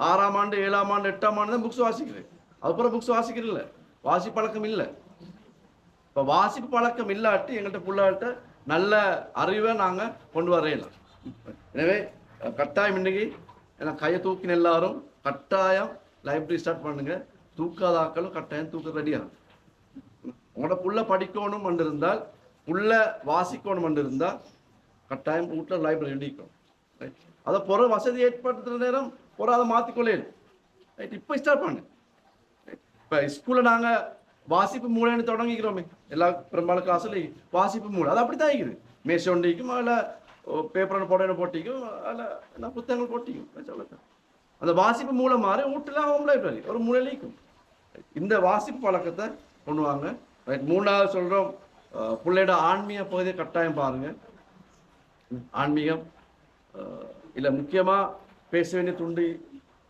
6ஆம் ஆண்டு 7ஆம் ஆண்டு 8ஆம் ஆண்டு தான் புக்ஸ் வாசிக்கிறேன். அதுக்கப்புறம் புக்ஸ் வாசிக்கிறதில்ல, வாசி பழக்கம் இல்லை. இப்போ வாசிப்பு பழக்கம் இல்லாட்டி எங்கள்கிட்ட பிள்ளைகிட்ட நல்ல அறிவை நாங்கள் கொண்டு வரையலாம். எனவே கட்டாயம் இன்றைக்கி எனக்கு கையை தூக்கின எல்லாரும் கட்டாயம் லைப்ரரி ஸ்டார்ட் பண்ணுங்க. தூக்காதாக்களும் கட்டாயம் தூக்க ரெடியாகும். உங்களோட புள்ள படிக்கணும் இருந்தால், புள்ள வாசிக்கணும் இருந்தால் கட்டாயம் வீட்டில் லைப்ரரி இடிக்கும். ரைட், அதை பொற வசதி ஏற்படுத்துகிற நேரம் பொற அதை மாற்றிக்கொள்ளேன். ரைட், இப்போ ஸ்டார்ட் பண்ணு. இப்போ ஸ்கூலில் நாங்கள் வாசிப்பு மூளைன்னு தொடங்கிக்கிறோமே, எல்லா பெரும்பாலும் கிளாஸ்லையும் வாசிப்பு மூளை அது அப்படி தான் இருக்குது. மேசை ஒண்டிக்கும், அதில் பேப்பர் போட போட்டிக்கும், அதில் எல்லா புத்தகங்கள் போட்டிக்கும். சொல்லுங்க, அந்த வாசிப்பு மூளை மாதிரி வீட்டில் ஹோம் லைப்ரரி ஒரு மூளையிலிக்கும். இந்த வாசிப்பு பழக்கத்தை கொண்டு வாங்க. ரைட், 3வது சொல்கிறோம், பிள்ளையோட ஆன்மீக பகுதியை கட்டாயம் பாருங்கள். ஆன்மீகம் இல்லை முக்கியமாக பேச வேண்டிய துண்டு,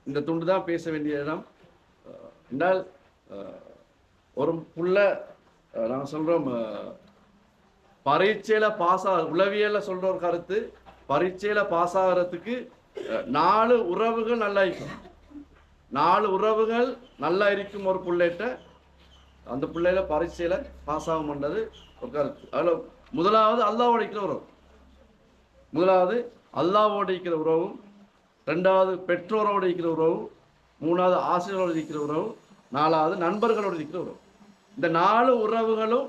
இந்த துண்டு தான் பேச வேண்டிய இடம். என்றால் ஒரு புள்ள நாங்கள் சொல்கிறோம், பரீட்சையில் பாஸ் ஆக, உளவியலில் சொல்கிற ஒரு கருத்து, பரீட்சையில் பாஸ் ஆகிறதுக்கு 4 உறவுகள் நல்லா இருக்கும். 4 உறவுகள் நல்லா இருக்கும் ஒரு பிள்ளைகிட்ட, அந்த பிள்ளையில பரீட்சையில் பாஸ் ஆக மாட்டது ஒரு கருத்து. அதில் முதலாவது அல்லாவோட இருக்கிற உறவு, முதலாவது அல்லாவோடு இருக்கிற உறவும், 2வது பெற்றோரோடு இருக்கிற உறவு, 3வது ஆசிரியரோடு இருக்கிற உறவு, 4வது நண்பர்களோடு இருக்கிற உறவு. இந்த 4 உறவுகளும்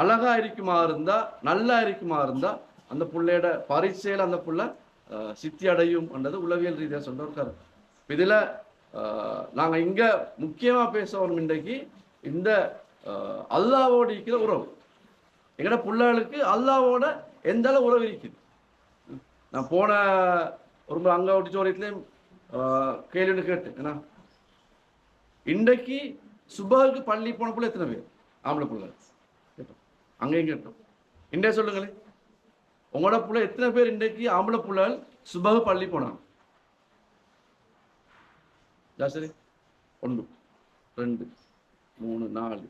அழகா இருக்குமா இருந்தா, நல்லா இருக்குமா இருந்தா, அந்த பிள்ளையோட பரீட்சையில் அந்த பிள்ளை சித்தி அடையும் என்றது உளவியல் ரீதியாக சொல்ற ஒரு கருத்து. இதில் நாங்கள் இங்கே முக்கியமாக பேசுவோம் இன்றைக்கு இந்த அல்லாவோடு இருக்கிற உறவு. எங்கட பிள்ளைகளுக்கு அல்லாவோட எந்த அளவு உறவு இருக்குது. நான் போன ஒரு அங்கே ஆடிட்டோரியத்துலேயும் கேள்வி கேட்டேன், ஏன்னா இன்றைக்கு சுபகுக்கு பள்ளி போன பிள்ளை எத்தனை பேர் ஆம்பளை பிள்ளை கேட்டோம், அங்கேயும் கேட்டோம். இன்றைய சொல்லுங்களேன், உங்களோட பிள்ளை எத்தனை பேர் இன்றைக்கு ஆம்பளை பிள்ளைகள் சுபகு பள்ளி போனாங்க? சரி, 1 2 3 4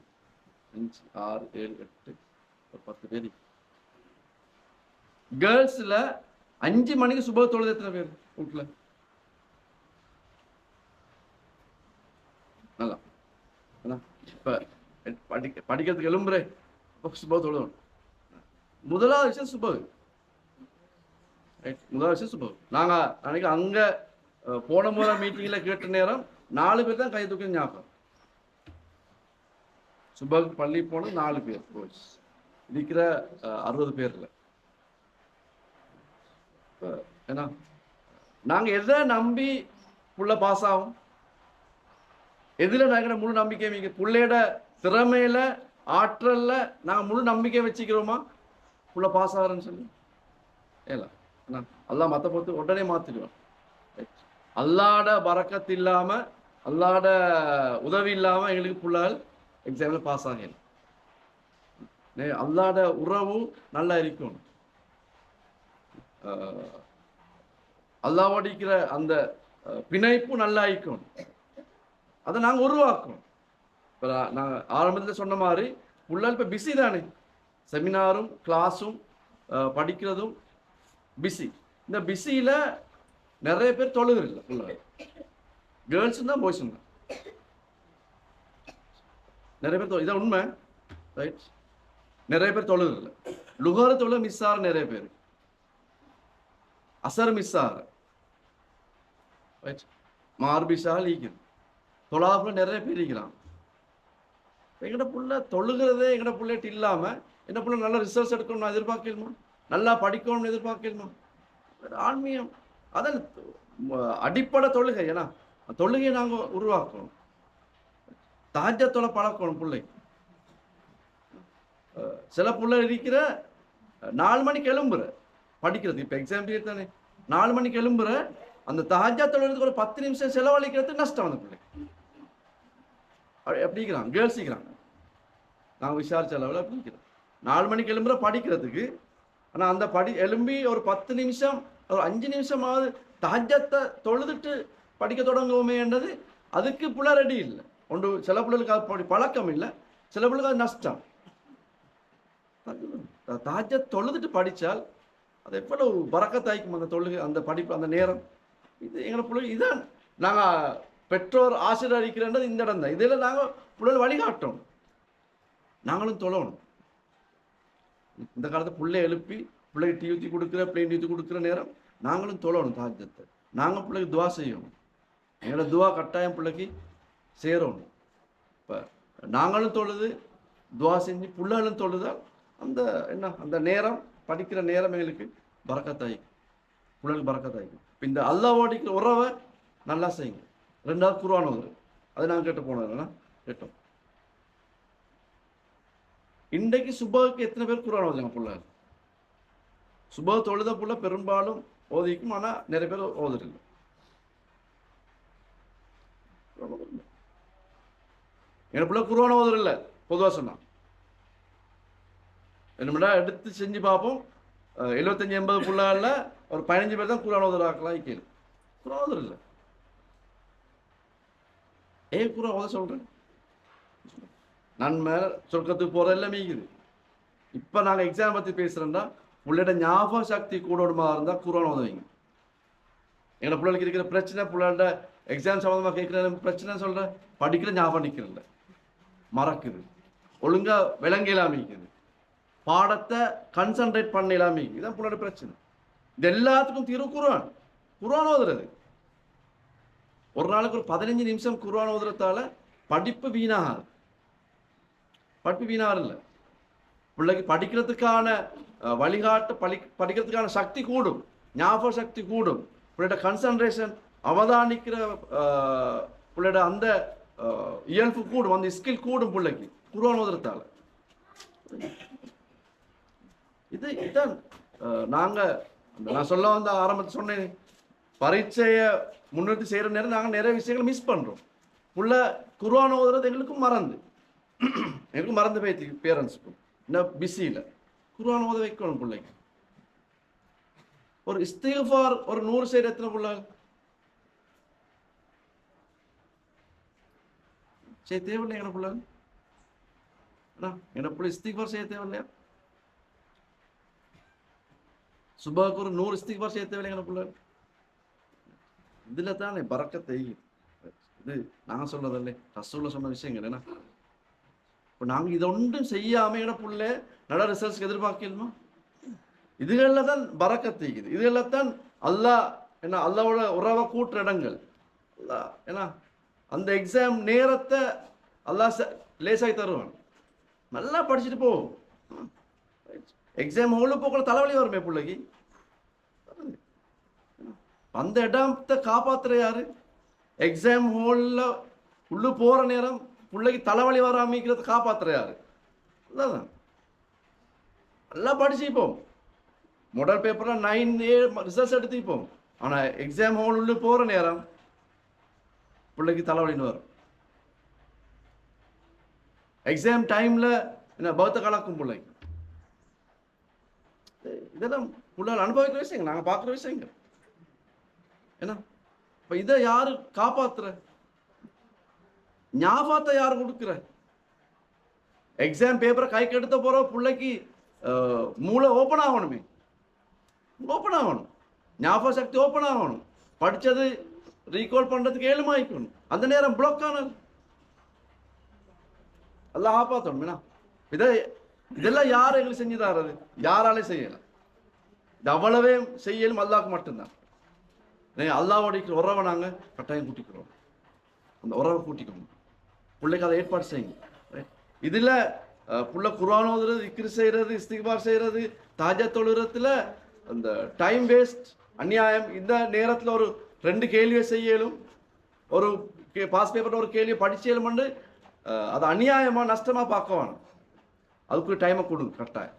5 6 7 8 ஒரு 10 பேர். கேர்ள்ஸ்ல 5 மணிக்கு சுப தொழுது எத்தனை பேர் வீட்டுல? நல்லா இப்ப படிக்கிறதுக்கு எழும்புறேன், சுப தொழுது. முதலாவது விஷயம் சுபகு. முதலாவது விஷயம் சுபகு. நாங்க அன்னைக்கு அங்க போன முறை மீட்டிங்ல கேட்ட நேரம் 4 பேர் தான் கை தூக்கி ஞாபகம். சுபகு பள்ளி போன 4 பேர் போச்சு, இருக்கிற 60 பேர்ல. ஏன்னா நாங்க எதை நம்பி புள்ள பாஸ் ஆகும்? எதுல நாங்க முழு நம்பிக்கை வைக்க? புள்ளையோட திறமையில ஆற்றல்ல நாங்க முழு நம்பிக்கை வச்சுக்கிறோமா புள்ள பாஸ் ஆகிறேன்னு சொல்லி? ஏல அல்லாஹ் மத்த பொறுத்து உடனே மாத்திடுவான். அல்லாட பரக்கத்து இல்லாம, அல்லாட உதவி இல்லாம எங்களுக்கு புள்ளால் எக்ஸாம்ல பாஸ் ஆகல. அல்லாட உறவு நல்லா இருக்கும். அல்லாவோட இருக்கிற அந்த பிணைப்பு நல்லா இருக்கும். அதை நாங்கள் உருவாக்கணும். இப்போ நாங்கள் ஆரம்பத்தில் சொன்ன மாதிரி புள்ளால் இப்போ பிஸி தானே, செமினாரும் கிளாஸும் படிக்கிறதும் பிஸி. இந்த பிஸியில் நிறைய பேர் தொழுகிறதில்லை. புள்ளால் கேர்ள்ஸும் தான் பாய்ஸும் தான் நிறைய பேர் இதான் உண்மை. ரைட், நிறைய பேர் தொழுகிறதில்லை. லுகர தொழு மிஸ் ஆகிற நிறைய பேர், அசர் மிஸ் ஆகிற, ரைட், மார்பிஷால் ஈக்குது, தொழாப்புல நிறைய பேர் இருக்கிறான். எங்கட புள்ள தொழுகிறதே எங்கட பிள்ளைட்டு இல்லாம, என்ன புள்ள நல்ல ரிசர்ச் எடுக்கணும்னு எதிர்பார்க்கணுமா, நல்லா படிக்கணும்னு எதிர்பார்க்கணுமா? ஆன்மீகம் அதன் அடிப்படை தொழுகை. ஏன்னா தொழுகையை நாங்கள் உருவாக்கணும், தாஜத்தோட பழக்கணும் பிள்ளை. சில பிள்ளை இருக்கிற 4 மணிக்கு எழும்புற படிக்கிறது. இப்போ எக்ஸாம் பீரியட் தானே, 4 மணிக்கு எழும்புற, அந்த தஹஜ்ஜத் ஒரு 10 நிமிஷம் செலவழிக்கிறது நஷ்டம். அந்த பிள்ளை எப்படி இருக்கிறாங்க? கேர்ள்ஸ் இருக்கிறாங்க, நாங்கள் விசாரிச்ச அளவில் அப்படி இருக்கிறோம். 4 மணிக்கு எழும்புற படிக்கிறதுக்கு ஆனால் அந்த எலும்பி ஒரு 10 நிமிஷம் ஒரு 5 நிமிஷமாவது தஹஜ்ஜத்தை தொழுதுட்டு படிக்க தொடங்குவோமே என்றது அதுக்கு புள்ள ரெடி இல்லை. ஒன்று சில பிள்ளைகளுக்கு அது பழக்கம் இல்லை, சில பிள்ளைகளுக்கு அது நஷ்டம். தஹஜ்ஜத் தொழுதுட்டு படித்தால் அது எவ்வளவு பரக்கத்தாய்க்கும் அந்த தொழுகை, அந்த படிப்பு, அந்த நேரம். இது எங்களை பிள்ளைகள் இதான் நாங்கள் பெற்றோர் ஆசீர்வதிக்கிறன்றது இந்த இடம் தான். இதில் நாங்கள் பிள்ளைகள் வழிகாட்டோம், நாங்களும் தொழணும். இந்த காலத்தை பிள்ளை எழுப்பி பிள்ளைக்கு டீ ஊற்றி கொடுக்குற, பிளேன் ஊற்றி கொடுக்குற நேரம் நாங்களும் தொழணும். தஹஜ்ஜத்தை நாங்கள் பிள்ளைக்கு துவா செய்யணும். எங்களோட துவா கட்டாயம் பிள்ளைக்கு சேரணும். இப்போ நாங்களும் தொழுது துவா செஞ்சு பிள்ளைகளும் தொழுதால் அந்த அந்த நேரம் படிக்கிற நேரம் எங்களுக்கு பரக்கத்தாய்க்கும், பிள்ளைகளுக்கு பரக்கத்தாய்க்கும். இப்போ இந்த அல்லாஹ்வோட உறவை நல்லா செய்யுங்க. 2வது குர்ஆன் ஓதுறது, அது நாங்கள் கேட்டு போனதுன்னா கேட்டோம். இன்றைக்கு சுபஹுக்கு எத்தனை பேர் குர்ஆன் ஓதுங்க? புள்ள சுபஹ் தொழுத புள்ள பெரும்பாலும் ஓதிக்கும், ஆனால் நிறைய பேர் ஓதுறதில்லை. என் பிள்ளை குர்ஆன் ஓதுறதில்லை பொதுவாக சொன்னான். என்னடா எடுத்து செஞ்சு பார்ப்போம், 75-80 பிள்ளைகளில் ஒரு 15 பேர் தான் குர்ஆன் ஓதுறாக்கலாம். கேளு, குர்ஆன் ஓதுறதில்லை. குர்ஆன் ஓத சொல்கிறேன், நன்மை சொர்க்கத்துக்கு போகிற எல்லாமே இருக்குது. இப்போ நாங்கள் எக்ஸாம் பற்றி பேசுகிறோன்னா பிள்ளையோட ஞாபக சக்தி கூடமா இருந்தால் குர்ஆன் ஓதுவீங்க. எங்களை பிள்ளைகளுக்கு இருக்கிற பிரச்சனை, பிள்ளைகளோட எக்ஸாம் சம்மந்தமாக கேட்குற பிரச்சனை சொல்கிறேன், படிக்கிற ஞாபகம் நிற்கிறதில்ல, மறக்குது, ஒழுங்காக விளங்க இல்லாமிக்குது, பாடத்தை கன்சன்ட்ரேட் பண்ண இல்லாமிக்கு. இதுதான் பிள்ளையோட பிரச்சனை. இது எல்லாத்துக்கும் தீர்வு குர்ஆன். குர்ஆன் ஓதுறது ஒரு நாளைக்கு ஒரு 15 நிமிஷம் குர்ஆன் ஓதுறதால படிப்பு வீணாகாது. படிப்பு வீணாக இல்லை, பிள்ளைக்கு படிக்கிறதுக்கான வழிகாட்டு படிக்கிறதுக்கான சக்தி கூடும், ஞாபக சக்தி கூடும், பிள்ளையோட கன்சன்ட்ரேஷன் அவதானிக்கிற பிள்ளையோட அந்த இயல்பு கூடும், அந்த ஸ்கில் கூடும் பிள்ளைக்கு குர்ஆன் ஓதுறதால. இதுதான் நாங்கள் நான் சொல்ல வந்த ஆரம்பத்தில் சொன்னேன், பரீட்சையை முன்னிறுத்தி செய்கிற நேரம் நாங்கள் நிறைய விஷயங்களை மிஸ் பண்ணுறோம். புள்ள குர்ஆன் ஓதுறது எங்களுக்கும் மறந்து போயிடுச்சு. பேரண்ட்ஸுக்கும் இன்னும் பிஸியில் குர்ஆன் ஓத வைக்கணும் பிள்ளைக்கு. ஒரு இஸ்திக்ஃபார் ஒரு 100 செய்கிற எத்தனை பிள்ளை செய்ய தேவையில்லை? எங்களை பிள்ளை என்ன பிள்ளை இஸ்திக்ஃபார் செய்ய தேவையில்லையா? சுபஹுக்கு ஒரு 100 இஸ்திக்ஃபார் செய்ய தேவையில்லை எங்களை பிள்ளை. இதில் தானே பரக்கத்தை. இது நாங்கள் சொல்றதில்லை, ரசூலுல்லாஹ் சொன்ன விஷயங்கள். ஏன்னா இப்போ நாங்கள் இதை ஒன்றும் செய்யாமல் எங்களை பிள்ளை நல்ல ரிசல்ட்ஸ்க்கு எதிர்பார்க்கணுமா? இதுகளில் தான் பரக்கத்தைக்குது. இதுகளில் தான் அல்லாஹ்வோட உறவை கூட்டுற இடங்கள். ஏன்னா அந்த எக்ஸாம் நேரத்தை அல்லாஹ் லேசாகி தருவான். நல்லா படிச்சுட்டு போ. எக்ஸாம் ஹோலில் போக்குள்ள தலைவலி வருமே பிள்ளைக்கு. அந்த இடத்தை காப்பாற்றுற யாரு? எக்ஸாம் ஹோலில் உள்ளே போகிற நேரம் பிள்ளைக்கு தலைவலி வராமிக்கிறத காப்பாற்றுற யாரு? அதான் நல்லா படிச்சுப்போம், மாடல் பேப்பரில் 9A ரிசல்ட்ஸ் எடுத்துப்போம். ஆனால் எக்ஸாம் ஹோல் உள்ளே போகிற நேரம் பிள்ளைக்கு தலைவலின்னு வரும். எக்ஸாம் டைமில் என்ன பௌத்த கலக்கும் பிள்ளைக்கு. இதெல்லாம் பிள்ளைகள் அனுபவிக்கிற விஷயங்கள், நாங்கள் பார்க்குற விஷயங்கள். ஏன்னா இப்போ இதை யாரு காப்பாத்துற? ஞாபகத்தை யாரு கொடுக்குற? எக்ஸாம் பேப்பரை கைக்கு எடுத்த போற பிள்ளைக்கு மூளை ஓப்பன் ஆகணுமே, ஓப்பன் ஆகணும், ஞாபக சக்தி ஓப்பன் ஆகணும், படிச்சது ரீகால் பண்றதுக்கு ஏழுமாயிக்கணும். அந்த நேரம் பிளாக் ஆனது எல்லாம் காப்பாற்றணும். இதெல்லாம் யார் எங்களுக்கு செஞ்சு தர்றது? யாராலே செய்யலாம். இது அவ்வளவே செய்யலும் அல்லாஹ்க்கு மட்டும்தான். அல்லாஹ்வோட உறவை நாங்கள் கட்டாயம் கூட்டிக்கிறோம். அந்த உறவை கூட்டிக்கணும். பிள்ளைக்கு அதை ஏற்பாடு செய்யுங்க. இதில் புள்ள குர்ஆன் ஓதுறது, இக்ரு செய்கிறது, இஸ்திக்பார் செய்கிறது, தஹஜ்ஜத் தொழுகிறதுல அந்த டைம் வேஸ்ட் அநியாயம். இந்த நேரத்தில் ஒரு 2 கேள்வியை செய்யலும், ஒரு பாஸ் பேப்பரில் ஒரு கேள்வியை படிச்சேலும்னு அது அநியாயமாக நஷ்டமாக பார்க்க வேணும். அதுக்கு டைமை கொடுங்க, கட்டாயம்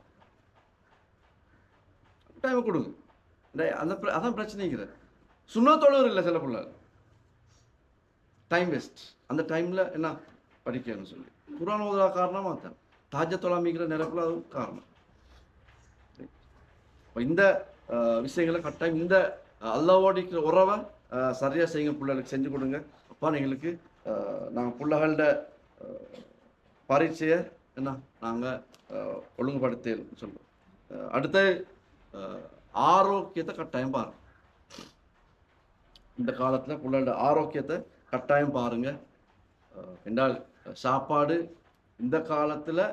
டைமை கொடுங்க. அதான் பிரச்சனைங்கிறது. சுன்னத்தொழுவர் இல்லை சில பிள்ளை, டைம் வேஸ்ட். அந்த டைமில் என்ன படிக்கணும்னு சொல்லி குர்ஆன் ஓதுற காரணமாக தான் தஹஜ்ஜத் தொழாமிக்கிற நிரப்பில் அது காரணம். இந்த விஷயங்களை கட்டாயம் இந்த அல்லாவோட இருக்கிற உறவை சரியாக செய்யுங்க, பிள்ளைகளுக்கு செஞ்சு கொடுங்க. அப்பா எங்களுக்கு நாங்கள் பிள்ளைகளோட பரீட்சையை என்ன நாங்கள் ஒழுங்குபடுத்த சொல்லுவோம். அடுத்து ஆரோக்கியத்தை கட்டாயம் பாருங்க. இந்த காலத்தில் பிள்ளைகளோட ஆரோக்கியத்தை கட்டாயம் பாருங்க. என்றால் சாப்பாடு இந்த காலத்தில்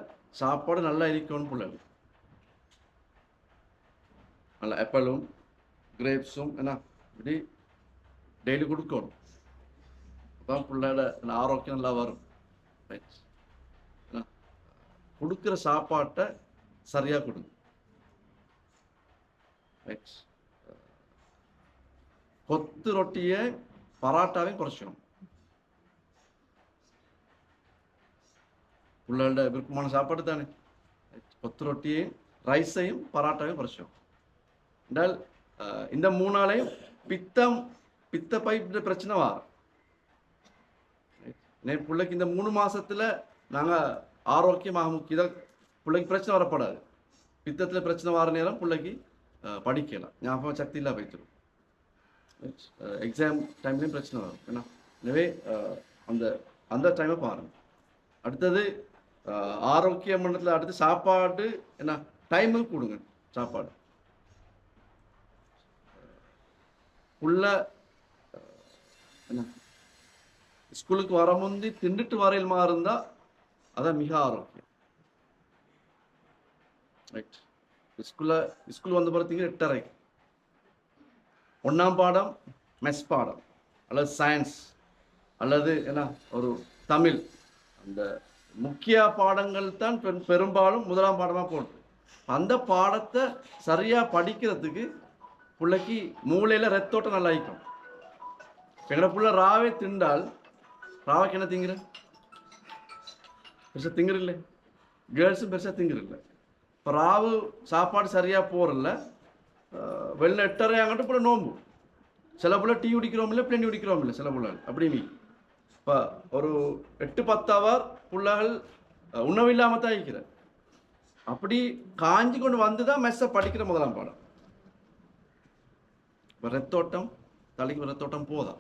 சாப்பாடு நல்லா இருக்கணும். பிள்ளைகள் நல்லா ஆப்பிளும் கிரேப்ஸும் என்ன இப்படி டெய்லி கொடுக்கணும். அதான் பிள்ளையோட ஆரோக்கியம் நல்லா வரும். கொடுக்குற சாப்பாட்டை சரியாக கொடுங்க. கொத்து ரொட்டியை பராட்டாவையும் குறைச்சிக்கணும். பிள்ளைகளோட விருப்பமான சாப்பாடு தானே. கொத்து ரொட்டியையும் ரைஸையும் பராட்டாவையும் குறைச்சிக்கணும். என்றால் இந்த 3 நாளையும் பித்த பைப்பு பிரச்சனை வரும். பிள்ளைக்கு இந்த 3 மாசத்துல நாங்கள் ஆரோக்கியமாக முக்கியம். பிள்ளைக்கு பிரச்சனை வரப்படாது. பித்தத்தில் பிரச்சனை வர நேரம் பிள்ளைக்கு படிக்கலாம், ஞாபகம் சக்தி இல்லை போய்த்துடும். எக்ஸாம் டைம்லேயும் பிரச்சனை வரும். ஏன்னா எனவே அந்த அந்த டைமை பாருங்கள். அடுத்தது ஆரோக்கிய மண்டலத்தில் அடுத்து சாப்பாடு என்ன டைமுக்கு கொடுங்க. சாப்பாடு புள்ள என்ன ஸ்கூலுக்கு வர முந்தி திண்டுட்டு வரையிலுமா இருந்தால் அதான் மிக ஆரோக்கியம். ரைட். ஸ்கூல் வந்து பார்த்தீங்கன்னா 8:30 1ஆம் பாடம் மெஸ் பாடம் அல்லது சயின்ஸ் அல்லது என்ன ஒரு தமிழ், அந்த முக்கிய பாடங்கள் தான் பெரும்பாலும் 1ஆம் பாடமாக போட்டு அந்த பாடத்தை சரியாக படிக்கிறதுக்கு பிள்ளைக்கு மூளையில் ரத்தோட்டம் நல்லா இருக்கும். எங்களோட பிள்ளை ராவே திண்டால் ராவைக்கு என்ன திங்குற பெருசாக திங்குற இல்லை, கேர்ள்ஸும் பெருசாக திங்குற இல்லை. இப்போ ராவு சாப்பாடு சரியாக போகிறல்ல, வெளில 8:30 ஆகட்டும் பிள்ளை நோம்பு. சில பிள்ளை டீ குடிக்கிறோம் இல்லை, பிள்ளைங்க குடிக்கிறோம் இல்லை, சில பிள்ளைகள் அப்படி. இப்போ ஒரு 8-10 ஹவர் பிள்ளைகள் உணவில்லாமல் தான் இருக்கிற. அப்படி காஞ்சி கொண்டு வந்து தான் மெஸ்ஸை படிக்கிற 1ஆம் பாடம். இப்போ ரத்தோட்டம் தலைக்கு ரத்தோட்டம் போதா.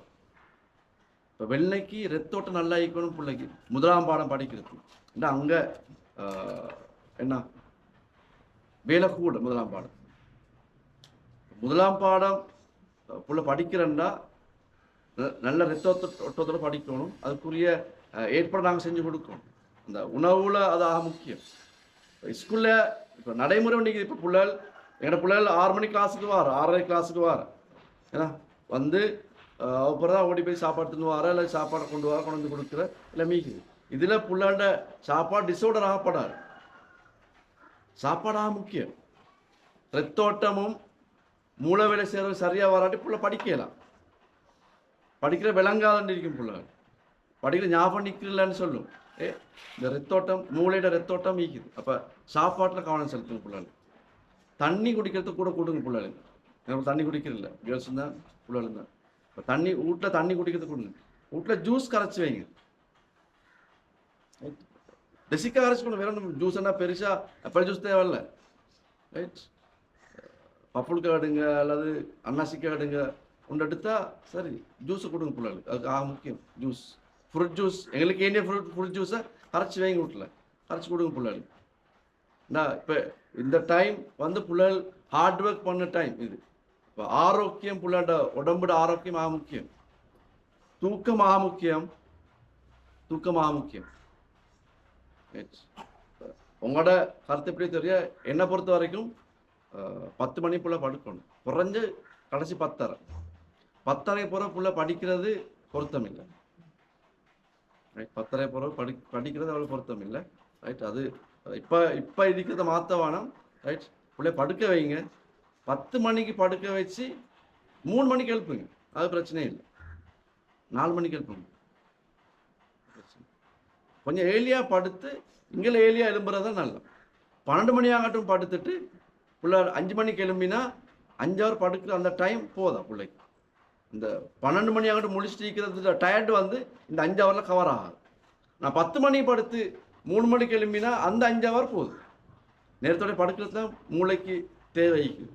இப்போ வெள்ளைக்கு ரத்தோட்டம் நல்லா இருக்கணும் பிள்ளைக்கு 1ஆம் பாடம் படிக்கிறது. ஏன்னா அங்கே என்ன வேலை கூட 1ஆம் பாடம். 1ஆம் பாடம் பிள்ளை படிக்கிறேன்னா நல்ல ரத்தோட்டத்தோடு படிக்கணும். அதுக்குரிய ஏற்பாடு நாங்கள் செஞ்சு கொடுக்கணும். அந்த உணவுல அதாக முக்கியம். ஸ்கூலில் இப்போ நடைமுறை இன்னைக்கு இப்போ பிள்ளைகள் என்னோட பிள்ளைகள் 6 மணி கிளாஸுக்கு வார, 6:30 கிளாஸுக்கு வார. ஏன்னா வந்து அப்புறம் தான் ஓடி போய் சாப்பாடு தின்னு வர, இல்லை சாப்பாடை கொண்டு வந்து கொடுக்குற இல்லை மீக்குது. இதில் பிள்ளைகளோட சாப்பாடு டிஸார்டர் ஆகப்படாது. சாப்பாடாக முக்கியம். ரத்தோட்டமும் மூளை வேலை செய்கிறது சரியாக வராட்டி பிள்ளை படிக்கலாம். படிக்கிற விளங்காதன்னு இருக்கும் பிள்ளைகள். படிக்கிற ஞாபகம் நிற்கலன்னு சொல்லும். இந்த ரத்தோட்டம் மூளையோட ரத்தோட்டம் ஈக்குது. அப்போ சாப்பாட்டில் கவனம் செலுத்துங்க பிள்ளைகள். தண்ணி குடிக்கிறதுக்கு கூட கொடுங்க பிள்ளைகளுக்கு. எனக்கு தண்ணி குடிக்கிறதில்ல, கேர்ள்ஸ் தான் பிள்ளைகள் தான். இப்போ வீட்டில் தண்ணி குடிக்கிறதுக்கு கொடுங்க. வீட்டில் ஜூஸ் கரைச்சி வைங்க. டெசிக்காக கரைச்சிக்கணும். வேற ஒன்றும் ஜூஸ் என்ன பெருசாக ஆப்பிள் ஜூஸ் தேவையில்ல. ரைட். பப்புள் காடுங்க அல்லது அன்னாசி காடுங்க ஒன்று எடுத்தா சரி, ஜூஸை கொடுங்க பிள்ளைகளுக்கு. அதுக்கு முக்கியம் ஜூஸ், ஃப்ரூட் ஜூஸ். எங்களுக்கு வேண்டிய ஃப்ரூட் ஜூஸை கரைச்சி வைங்க, வீட்டில் கரைச்சி கொடுங்க பிள்ளைகளுக்கு. இப்போ இந்த டைம் வந்து பிள்ளைகள் ஹார்ட் ஒர்க் பண்ண டைம் இது. இப்போ ஆரோக்கியம், பிள்ளையோட உடம்போட ஆரோக்கியம் முக்கியம். தூக்கமாக முக்கியம். உங்களோட கருத்து எப்படி தெரிய, என்னை பொறுத்த வரைக்கும் 10 மணி புள்ள படுக்கணும். குறைஞ்சு கடைசி 10:30 போகிற புள்ள படிக்கிறது பொருத்தம் இல்லை. ரைட். 10:30 போகிற படிக்கிறது அவ்வளோ பொருத்தம் இல்லை. ரைட். அது இப்போ இருக்கிறத மாற்ற வேணும். ரைட். பிள்ளை படுக்க வைங்க. 10 மணிக்கு படுக்க வச்சு 3 மணிக்கு எழுப்புங்க. அது பிரச்சனை இல்லை. 4 மணிக்கு எழுப்புங்க. கொஞ்சம் ஏலியாக படுத்து இங்கே ஏலியாக எழும்புறது தான் நல்லது. 12 மணி ஆகட்டும் படுத்துட்டு பிள்ளை 5 மணிக்கு எழும்பினா 5 ஹவர் படுக்கிற அந்த டைம் போதும் பிள்ளைக்கு. இந்த 12 மணி ஆகட்டும் முடிச்சுட்டு இருக்கிறது டயர்டு வந்து இந்த 5 ஹவரில் கவர் ஆகாது. நான் 10 மணி படுத்து 3 மணிக்கு எழும்பினா அந்த 5 ஹவர் போதும். நேரத்தோட படுக்கிறது தான் மூளைக்கு தேவைக்குது.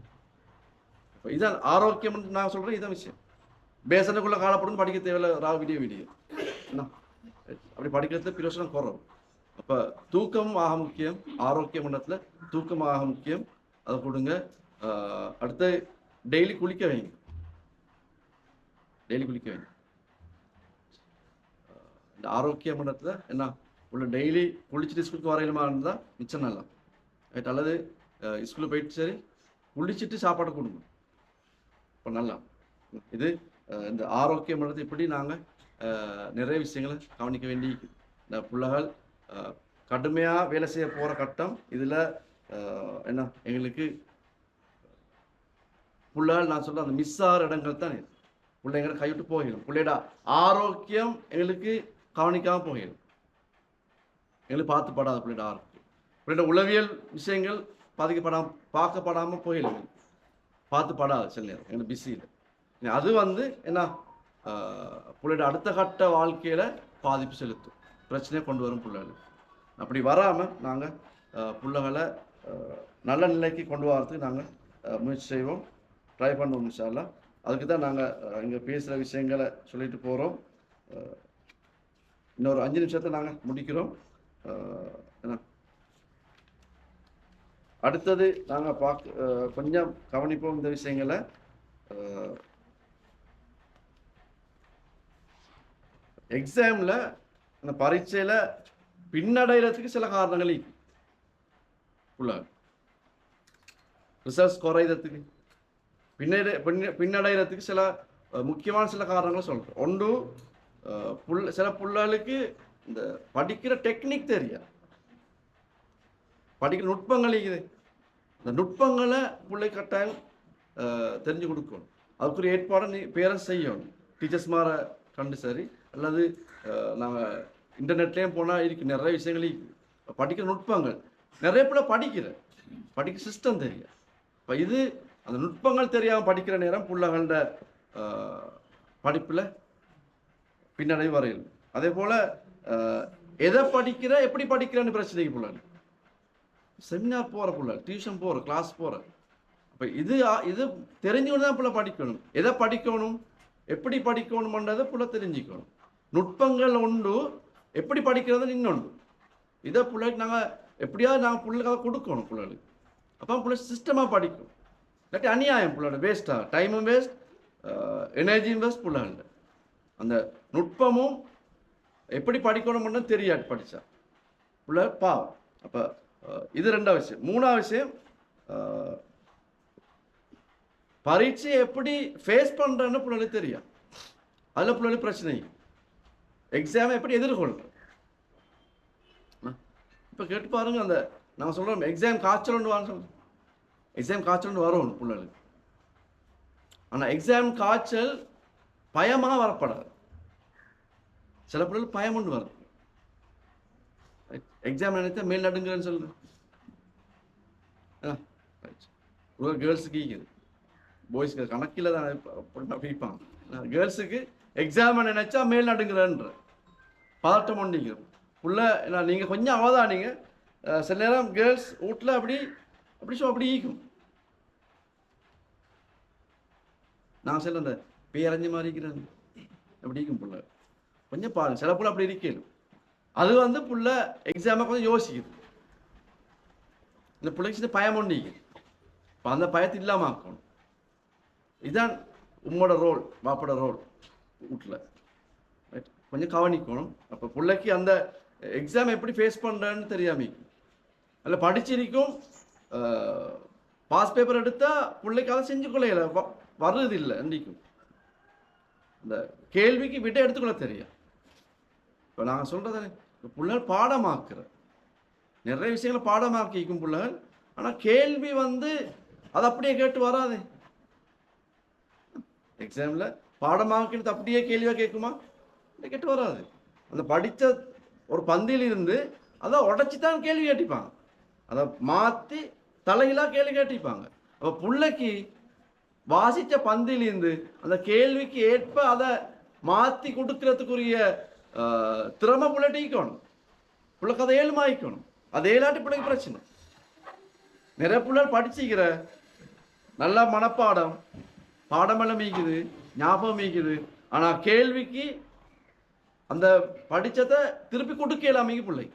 இதான் ஆரோக்கியம் நான் சொல்கிறேன், இதான் விஷயம். பேசனுக்குள்ளே காலப்படும் படிக்க தேவையில்ல, விடிய என்ன அப்படி படிக்கிறது பிரயோசனம் குறவு. அப்போ தூக்கம் ஆக முக்கியம், ஆரோக்கியம் இடத்துல தூக்கம் ஆக முக்கியம், அதை கொடுங்க. அடுத்து டெய்லி குளிக்க வைங்க, டெய்லி குளிக்க வைங்க. இந்த ஆரோக்கியம் இடத்துல என்ன உள்ள டெய்லி குளிச்சுட்டு ஸ்கூலுக்கு வரையிலுமா இருந்தால் மிச்சம் நல்லா ரைட். அல்லது ஸ்கூலுக்கு போயிட்டு சரி குளிச்சுட்டு சாப்பாடு கொடுங்க, இப்போ நல்லா. இது இந்த ஆரோக்கியம் இடத்துல இப்படி நாங்கள் நிறைய விஷயங்களை கவனிக்க வேண்டி இந்த பிள்ளைகள் கடுமையாக வேலை செய்ய போகிற கட்டம். இதில் என்ன எங்களுக்கு பிள்ளைகள் நான் சொல்ல அந்த மிஸ் ஆகிற இடங்கள் தான் இது. பிள்ளைங்களை கைவிட்டு போயிடும், பிள்ளையோட ஆரோக்கியம் எங்களுக்கு கவனிக்காமல் போயிடும், எங்களுக்கு பார்த்துப்படாத பிள்ளையோட ஆரோக்கியம், பிள்ளையோட உளவியல் விஷயங்கள் பார்க்கப்படாமல் போயிடும், பார்த்துப்படாது சில நேரம் எங்களுக்கு பிஸியில். அது என்ன பிள்ளையோட அடுத்த கட்ட வாழ்க்கையில் பாதிப்பு செலுத்தும், பிரச்சனையை கொண்டு வரும் பிள்ளைகள். அப்படி வராமல் நாங்கள் பிள்ளைகளை நல்ல நிலைக்கு கொண்டு வரதுக்கு நாங்கள் முயற்சி செய்வோம், ட்ரை பண்ணுவோம் இன்ஷா அல்லாஹ். அதுக்கு தான் நாங்கள் இங்கே பேசுகிற விஷயங்களை சொல்லிட்டு போகிறோம். இன்னொரு 5 நிமிஷத்தை நாங்கள் முடிக்கிறோம். என்ன அடுத்தது நாங்கள் கொஞ்சம் கவனிப்போம் இந்த விஷயங்களை. எக்ஸாமில் அந்த பரீட்சையில் பின்னடைகிறதுக்கு சில காரணங்கள் ரிசல்ட்ஸ் குறைகிறதுக்கு பின்னடைகிறதுக்கு சில முக்கியமான சில காரணங்களை சொல்கிறேன். ஒன்று, சில பிள்ளைகளுக்கு இந்த படிக்கிற டெக்னிக் தெரியாது, படிக்கிற நுட்பங்கள் இருக்குது. இந்த நுட்பங்களை பிள்ளை கட்டாயம் தெரிஞ்சு கொடுக்கணும். அதுக்குரிய ஏற்பாடு பேரண்ட்ஸ் செய்யணும், டீச்சர்ஸ் மாற கண்டு சரி. அல்லது நாங்கள் இன்டர்நெட்லேயும் போனால் இருக்கு நிறைய விஷயங்கள் படிக்கிற நுட்பங்கள். நிறைய பிள்ளை படிக்கிற சிஸ்டம் தெரியாது. இப்போ இது அந்த நுட்பங்கள் தெரியாமல் படிக்கிற நேரம் பிள்ளைகளோட படிப்பில் பின்னடைவு வரையும். அதே போல் எதை எப்படி படிக்கிறேன்னு பிரச்சனைக்கு பிள்ளைங்க செமினார் போகிற பிள்ளை, டியூஷன் போகிற, கிளாஸ் போகிற. அப்போ இது தெரிஞ்சவொன்னு தான் பிள்ளை படிக்கணும். எதை படிக்கணும், எப்படி படிக்கணும்ன்றதை பிள்ளை தெரிஞ்சுக்கணும். நுட்பங்கள் உண்டு, எப்படி படிக்கிறதுன்னு இன்னொன்று. இதை பிள்ளைக்கு நாங்கள் எப்படியாவது நாங்கள் பிள்ளைக்காக கொடுக்கணும் பிள்ளைகளுக்கு. அப்போ பிள்ளை சிஸ்டமாக படிக்கும். இல்லாட்டி அநியாயம், பிள்ளையோட வேஸ்ட்டாக டைமும் வேஸ்ட், எனர்ஜியும் வேஸ்ட் பிள்ளைகள். அந்த நுட்பமும் எப்படி படிக்கணும்னு தெரியாது படித்தா பிள்ளை பாவம். அப்போ இது 2வது விஷயம். 3வது விஷயம், பரீட்சையை எப்படி ஃபேஸ் பண்ணுறேன்னு பிள்ளைகளுக்கு தெரியும். அதில் பிள்ளைகளுக்கு பிரச்சனை. எக்ஸாமை எப்படி எதிர்கொள்கிறேன் இப்போ கேட்டு பாருங்க. அந்த நாங்கள் சொல்கிறோம் எக்ஸாம் காய்ச்சல் ஒன்று வாங்க சொல்கிறோம், எக்ஸாம் காய்ச்சல் ஒன்று வரும் பிள்ளைகளுக்கு. ஆனால் எக்ஸாம் காய்ச்சல் பயமாக வரப்படாது. சில பிள்ளைகள் பயம் ஒன்று வருது. எக்ஸாம் நினைத்தா மேல் நடுங்கிறேன்னு சொல்லுது. கேர்ள்ஸுக்கு ஈக்குது, பாய்ஸ்க்கு கணக்கில் தான் பிடிப்பாங்க. கேர்ள்ஸுக்கு எக்ஸாமை நினைச்சா மேல் நடுங்கிறன்ற பதட்டம் ஒன்றிங்க உள்ள. நீங்கள் கொஞ்சம் அவதானிங்க, சில நேரம் கேர்ள்ஸ் வீட்டில் அப்படி ஈக்கும். நான் சில அந்த பேரஞ்சு மாதிரி இருக்கிறேன் அப்படி ஈக்கும் புள்ள. கொஞ்சம் பாருங்க, சில புள்ள அப்படி இருக்கணும். அது புள்ள எக்ஸாமை கொஞ்சம் யோசிக்குது. இந்த பிள்ளைக்கு சின்ன பயம் ஒன்றிக்கும். இப்போ அந்த பயத்தை இல்லாமல் ஆக்கணும். இதுதான் உம்மோட ரோல், பாப்போட ரோல் வீட்டில். ரைட், கொஞ்சம் கவனிக்கணும். அப்போ பிள்ளைக்கு அந்த எக்ஸாம் எப்படி ஃபேஸ் பண்ணுறேன்னு தெரியாம அதில் படிச்சிருக்கும். பாஸ் பேப்பர் எடுத்தால் பிள்ளைக்கு அதை செஞ்சு கொள்ளையில வர்றது இல்லை. அன்றைக்கும் இந்த கேள்விக்கு விட எடுத்துக்கொள்ள தெரியும். இப்போ நாங்கள் சொல்கிறத பிள்ளைகள் பாடமாக்குற நிறைய விஷயங்களை பாடமாக்கிக்கும் பிள்ளைகள். ஆனால் கேள்வி அது அப்படியே கேட்டு வராது. எக்ஸாமில் பாடமாக்கிறது அப்படியே கேள்வியாக கேட்குமா? கேட்டு வராது. அந்த படித்த ஒரு பந்தியில் இருந்து அதை உடச்சி தான் கேள்வி கேட்டிப்பாங்க, அதை மாற்றி தலையிலாக கேள்வி கேட்டிப்பாங்க. அப்போ பிள்ளைக்கு வாசித்த பந்திலிருந்து அந்த கேள்விக்கு ஏற்ப அதை மாற்றி கொடுக்கறதுக்குரிய திறமை பிள்ளைட்டிக்கணும். பிள்ளைக்கு அதை ஏழுமாயிக்கணும். அது ஏழாட்டி பிள்ளைக்கு பிரச்சனை. நிறைய பிள்ளைகள் படிச்சுக்கிற நல்லா மனப்பாடம், பாடமெல்லாம் மீக்குது, ஞாபகம் மீக்குது. ஆனா கேள்விக்கு அந்த படிச்சதை திருப்பி கொடுக்கலாம் மீக்கு பிள்ளை.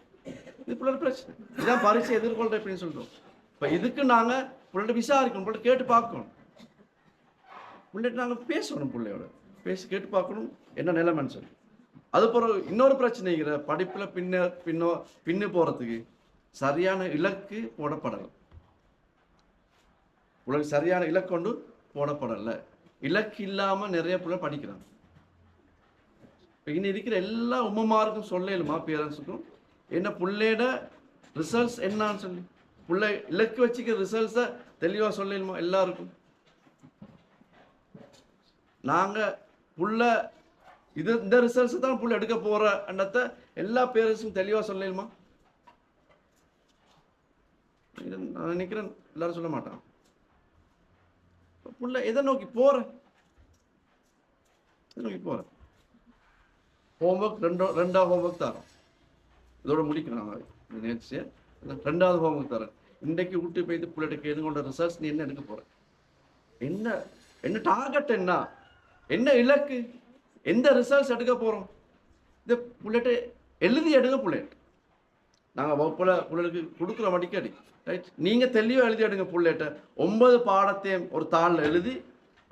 இது பிள்ளை பிரச்சனை. இதான் பரிசை எதிர்கொள்ற அப்படின்னு சொல்றோம். இப்ப இதுக்கு நாங்க பிள்ளைகிட்ட விசாரிக்கணும், பிள்ளைகிட்ட கேட்டு பார்க்கணும். பிள்ளைகிட்ட நாங்க பேசணும், பிள்ளையோட பேசி கேட்டு பார்க்கணும் என்ன நிலைமைன்னு சொல்லி. அது பிறகு இன்னொரு பிரச்சனைங்கிற படிப்புல பின்னு போறதுக்கு சரியான இலக்கு போடப்படலை. உங்களுக்கு சரியான இலக்கு கொண்டு போடப்படலை. இலக்கு இல்லாம நிறைய பிள்ளை படிக்கிறாங்க. இனி இருக்கிற எல்லா உம்மமாருக்கும் சொல்லலுமா, பேரண்ட்ஸுக்கும் என்ன பிள்ளையோட ரிசல்ட்ஸ் என்னன்னு சொல்லி பிள்ளை இலக்கு வச்சுக்கிற ரிசல்ட்ஸை தெளிவா சொல்லலுமா எல்லாருக்கும். நாங்க புள்ள இது இந்த ரிசல்ட்ஸ் தான் புள்ள எடுக்க போற அன்னத்தை எல்லா பேரண்ட்ஸும் தெளிவா சொல்லலுமா? நான் நினைக்கிறேன் எல்லாரும் சொல்ல மாட்டான். புள்ள எதை நோக்கி போற, ஹோம்ஒர்க் ரெண்டாவது ஹோம்ஒர்க் தரோம். இதோட முடிக்கணும் நாங்கள் இந்த நிகழ்ச்சியை. ரெண்டாவது ஹோம்ஒர்க் தரேன். இன்றைக்கு விட்டு போய்த்து பிள்ளைகிட்ட கேளுங்கொண்ட ரிசல்ட்ஸ் நீ என்ன எடுக்க போற, என்ன என்ன டார்கெட், என்ன இலக்கு, எந்த ரிசல்ட்ஸ் எடுக்க போறோம், இந்த பிள்ளைகிட்ட எழுதி எடுங்க. பிள்ளைகிட்ட நாங்கள் வகுப்புல பிள்ளைகளுக்கு கொடுக்குற அடிக்கடி ரைட், நீங்க தெளிவா எழுதி எடுங்க. பிள்ளைகிட்ட 9 பாடத்தையும் ஒரு தாளில் எழுதி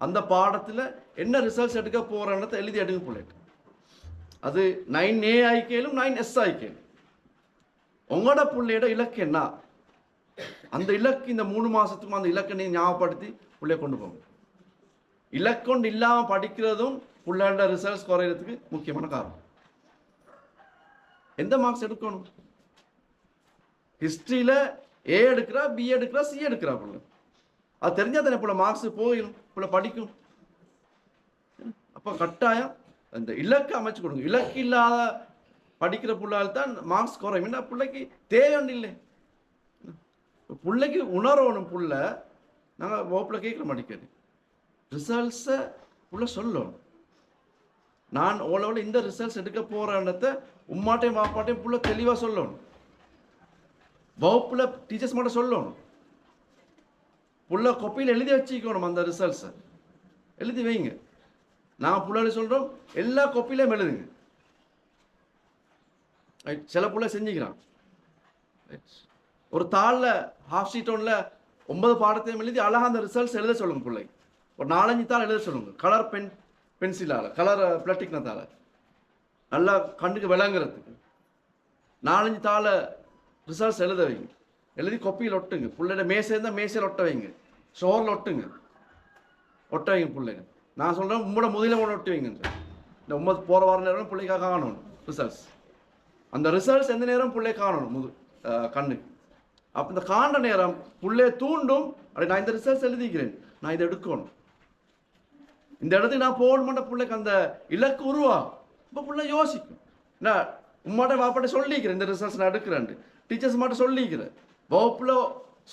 அந்த பாடத்துல என்ன ரிசல்ட்ஸ் எடுக்க போறன்றதை எழுதி எடுங்க பிள்ளைகிட்ட. அது 9A ஆயிக்கலும் 9S ஆயிக்கலும். உங்களோட பிள்ளையோட இலக்கு என்ன, அந்த இலக்கு இந்த 3 மாசத்துக்கும் அந்த இலக்கை நீங்க ஞாபகப்படுத்தி பிள்ளைய கொண்டு போங்க. இலக்கொண்டு இல்லாம படிக்கிறதும் பிள்ளையோட ரிசல்ட்ஸ் குறையிறதுக்கு முக்கியமான காரணம். எந்த மார்க்ஸ் எடுக்கணும்? ஹிஸ்டரியில A எடுக்கிறா, B எடுக்கிறா, C எடுக்கிறா பிள்ளை. அது தெரிஞ்சா தானே பிள்ளை மார்க்ஸ் போயிடும், பிள்ளை படிக்கும். அப்ப கட்டாயம் அந்த இலக்கு அமைச்சு கொடுங்க. இலக்கு இல்லாத படிக்கிற பிள்ளைகள் தான் மார்க்ஸ் குறையும். என்ன பிள்ளைக்கு தேவையான இல்லை, பிள்ளைக்கு உணரணும். பிள்ளை நாங்கள் வகுப்புல கேட்குற மாட்டேங்கிறது ரிசல்ட்ஸை பிள்ளை சொல்லணும். நான் ஓலோட இந்த ரிசல்ட்ஸ் எடுக்க போறேன்னத்தை உம்மாட்டையும் வாப்பாட்டையும் பிள்ளை தெளிவாக சொல்லணும். வகுப்புல டீச்சர்ஸ் மட்டும் சொல்லணும். புள்ள கொப்பியில் எழுதி வச்சுக்கணும். அந்த ரிசல்ட்ஸை எழுதி வைங்க. நான் புள்ள சொல்றோம் எல்லா கொப்பிலையும் எழுதுங்க. சில புள்ள செஞ்சுக்கிறான். ஒரு தாளில் ஹாஃப் ஷீட் ஒன்ல 9 பாடத்தையும் எழுதி அழகா அந்த ரிசல்ட்ஸ் எழுத சொல்லுங்க. பிள்ளை ஒரு 4-5 தாள் எழுத சொல்லுங்க. கலர் பென்சிலால, கலர் பிளாஸ்டிக்னால நல்லா கண்ணுக்கு விளங்குறதுக்கு 4-5 தாளை ரிசல்ட்ஸ் எழுத வைங்க. எழுதி கொப்பியில் ஒட்டுங்க. பிள்ளைட மேசை இருந்தால் மேசையில் ஒட்ட வைங்க, ஷோரில் ஒட்டுங்க, ஒட்ட வைங்க பிள்ளைங்க. நான் சொல்கிறேன் உங்களோட முதலில் கூட ஒட்டி வைங்க. இந்த 9 போகிற வார நேரம் பிள்ளைக்காக காணணும் ரிசல்ட்ஸ். அந்த ரிசல்ட்ஸ் எந்த நேரம் பிள்ளை காணணும் கண்ணுக்கு. அப்போ இந்த காண்ட நேரம் பிள்ளைய தூண்டும். அப்படி நான் இந்த ரிசல்ட்ஸ் எழுதிக்கிறேன், நான் இதை எடுக்கணும், இந்த இடத்துக்கு நான் போகணுமாட்ட பிள்ளைக்கு அந்த இலக்கு உருவாகும். இப்போ பிள்ளை யோசிக்கும். நான் உம்மாட்ட வாப்பாட்ட சொல்லிக்கிறேன் இந்த ரிசல்ட்ஸ் நான் எடுக்கிறேன், டீச்சர்ஸ் மாட்ட சொல்லிக்கிறேன், வகுப்புல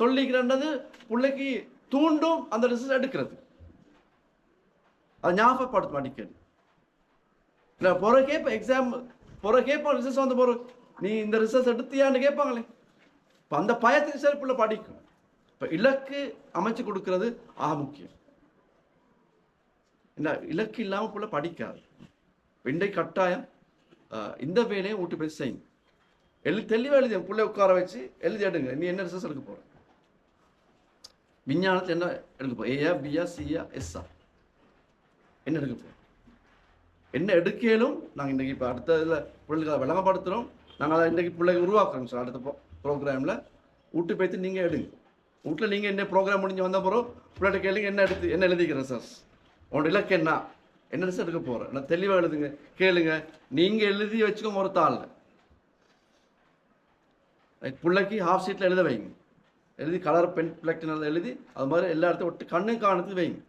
சொல்லிக்கிறேன்றது பிள்ளைக்கு தூண்டும் அந்த ரிசல்ட்ஸ் எடுக்கிறது. அதை ஞாபகப்படுத்த மாட்டேங்குது. இல்லை பொற கேட்பேன், எக்ஸாம் பொற கேட்பான், ரிசல்ட்ஸ் வந்து பொறு நீ இந்த ரிசல்ட்ஸ் எடுத்தியான்னு கேட்பாங்களே. இப்போ அந்த பயத்துக்கு சரி பிள்ளை படிக்கும். இப்போ இலக்கு அமைச்சு கொடுக்கறது முக்கியம். இல்லை இலக்கு இல்லாமல் பிள்ளை படிக்காது. இன்றை கட்டாயம் இந்த வேலையை ஊட்டி போய் செய்யுங்க. தெளிவாக எழுதி பிள்ளை உட்கார வச்சு எழுதி எடுங்க. நீ என்ன ரிசல்ட்ஸ் எடுக்க போற, விஞ்ஞானத்தில் என்ன எடுக்க போற, ஏயா பியா சியா எஸ்ஸா என்ன எடுக்க போறோம், என்ன எடுக்கலும் நாங்கள் இன்றைக்கி இப்போ அடுத்த இதில் பிள்ளைகளை விளங்கப்படுத்துகிறோம். நாங்கள் அதை இன்றைக்கி பிள்ளைங்க உருவாக்குறோம் சார். அடுத்த ப்ரோக்ராமில் ஊட்டி போய்த்து நீங்கள் எடுங்க. வீட்டில் நீங்கள் என்ன ப்ரோக்ராம் முடிஞ்சு வந்த பிறகு பிள்ளைகிட்ட கேளுங்க என்ன எழுதிக்கிறேன் சார், உன்னோட இலக்கு என்ன ரிசல்ட் எடுக்க போகிறேன், நான் தெளிவாக எழுதுங்க, கேளுங்க. நீங்கள் எழுதி வச்சுக்கோங்க ஒரு தாளில். பிள்ளைக்கு ஹாஃப் ஷீட்டில் எழுத வைங்க. எழுதி கலர் பென் பிளாக்டினால் எழுதி அது மாதிரி எல்லா இடத்தையும் ஒட்டு கண்ணு காணத்துக்கு வைங்க.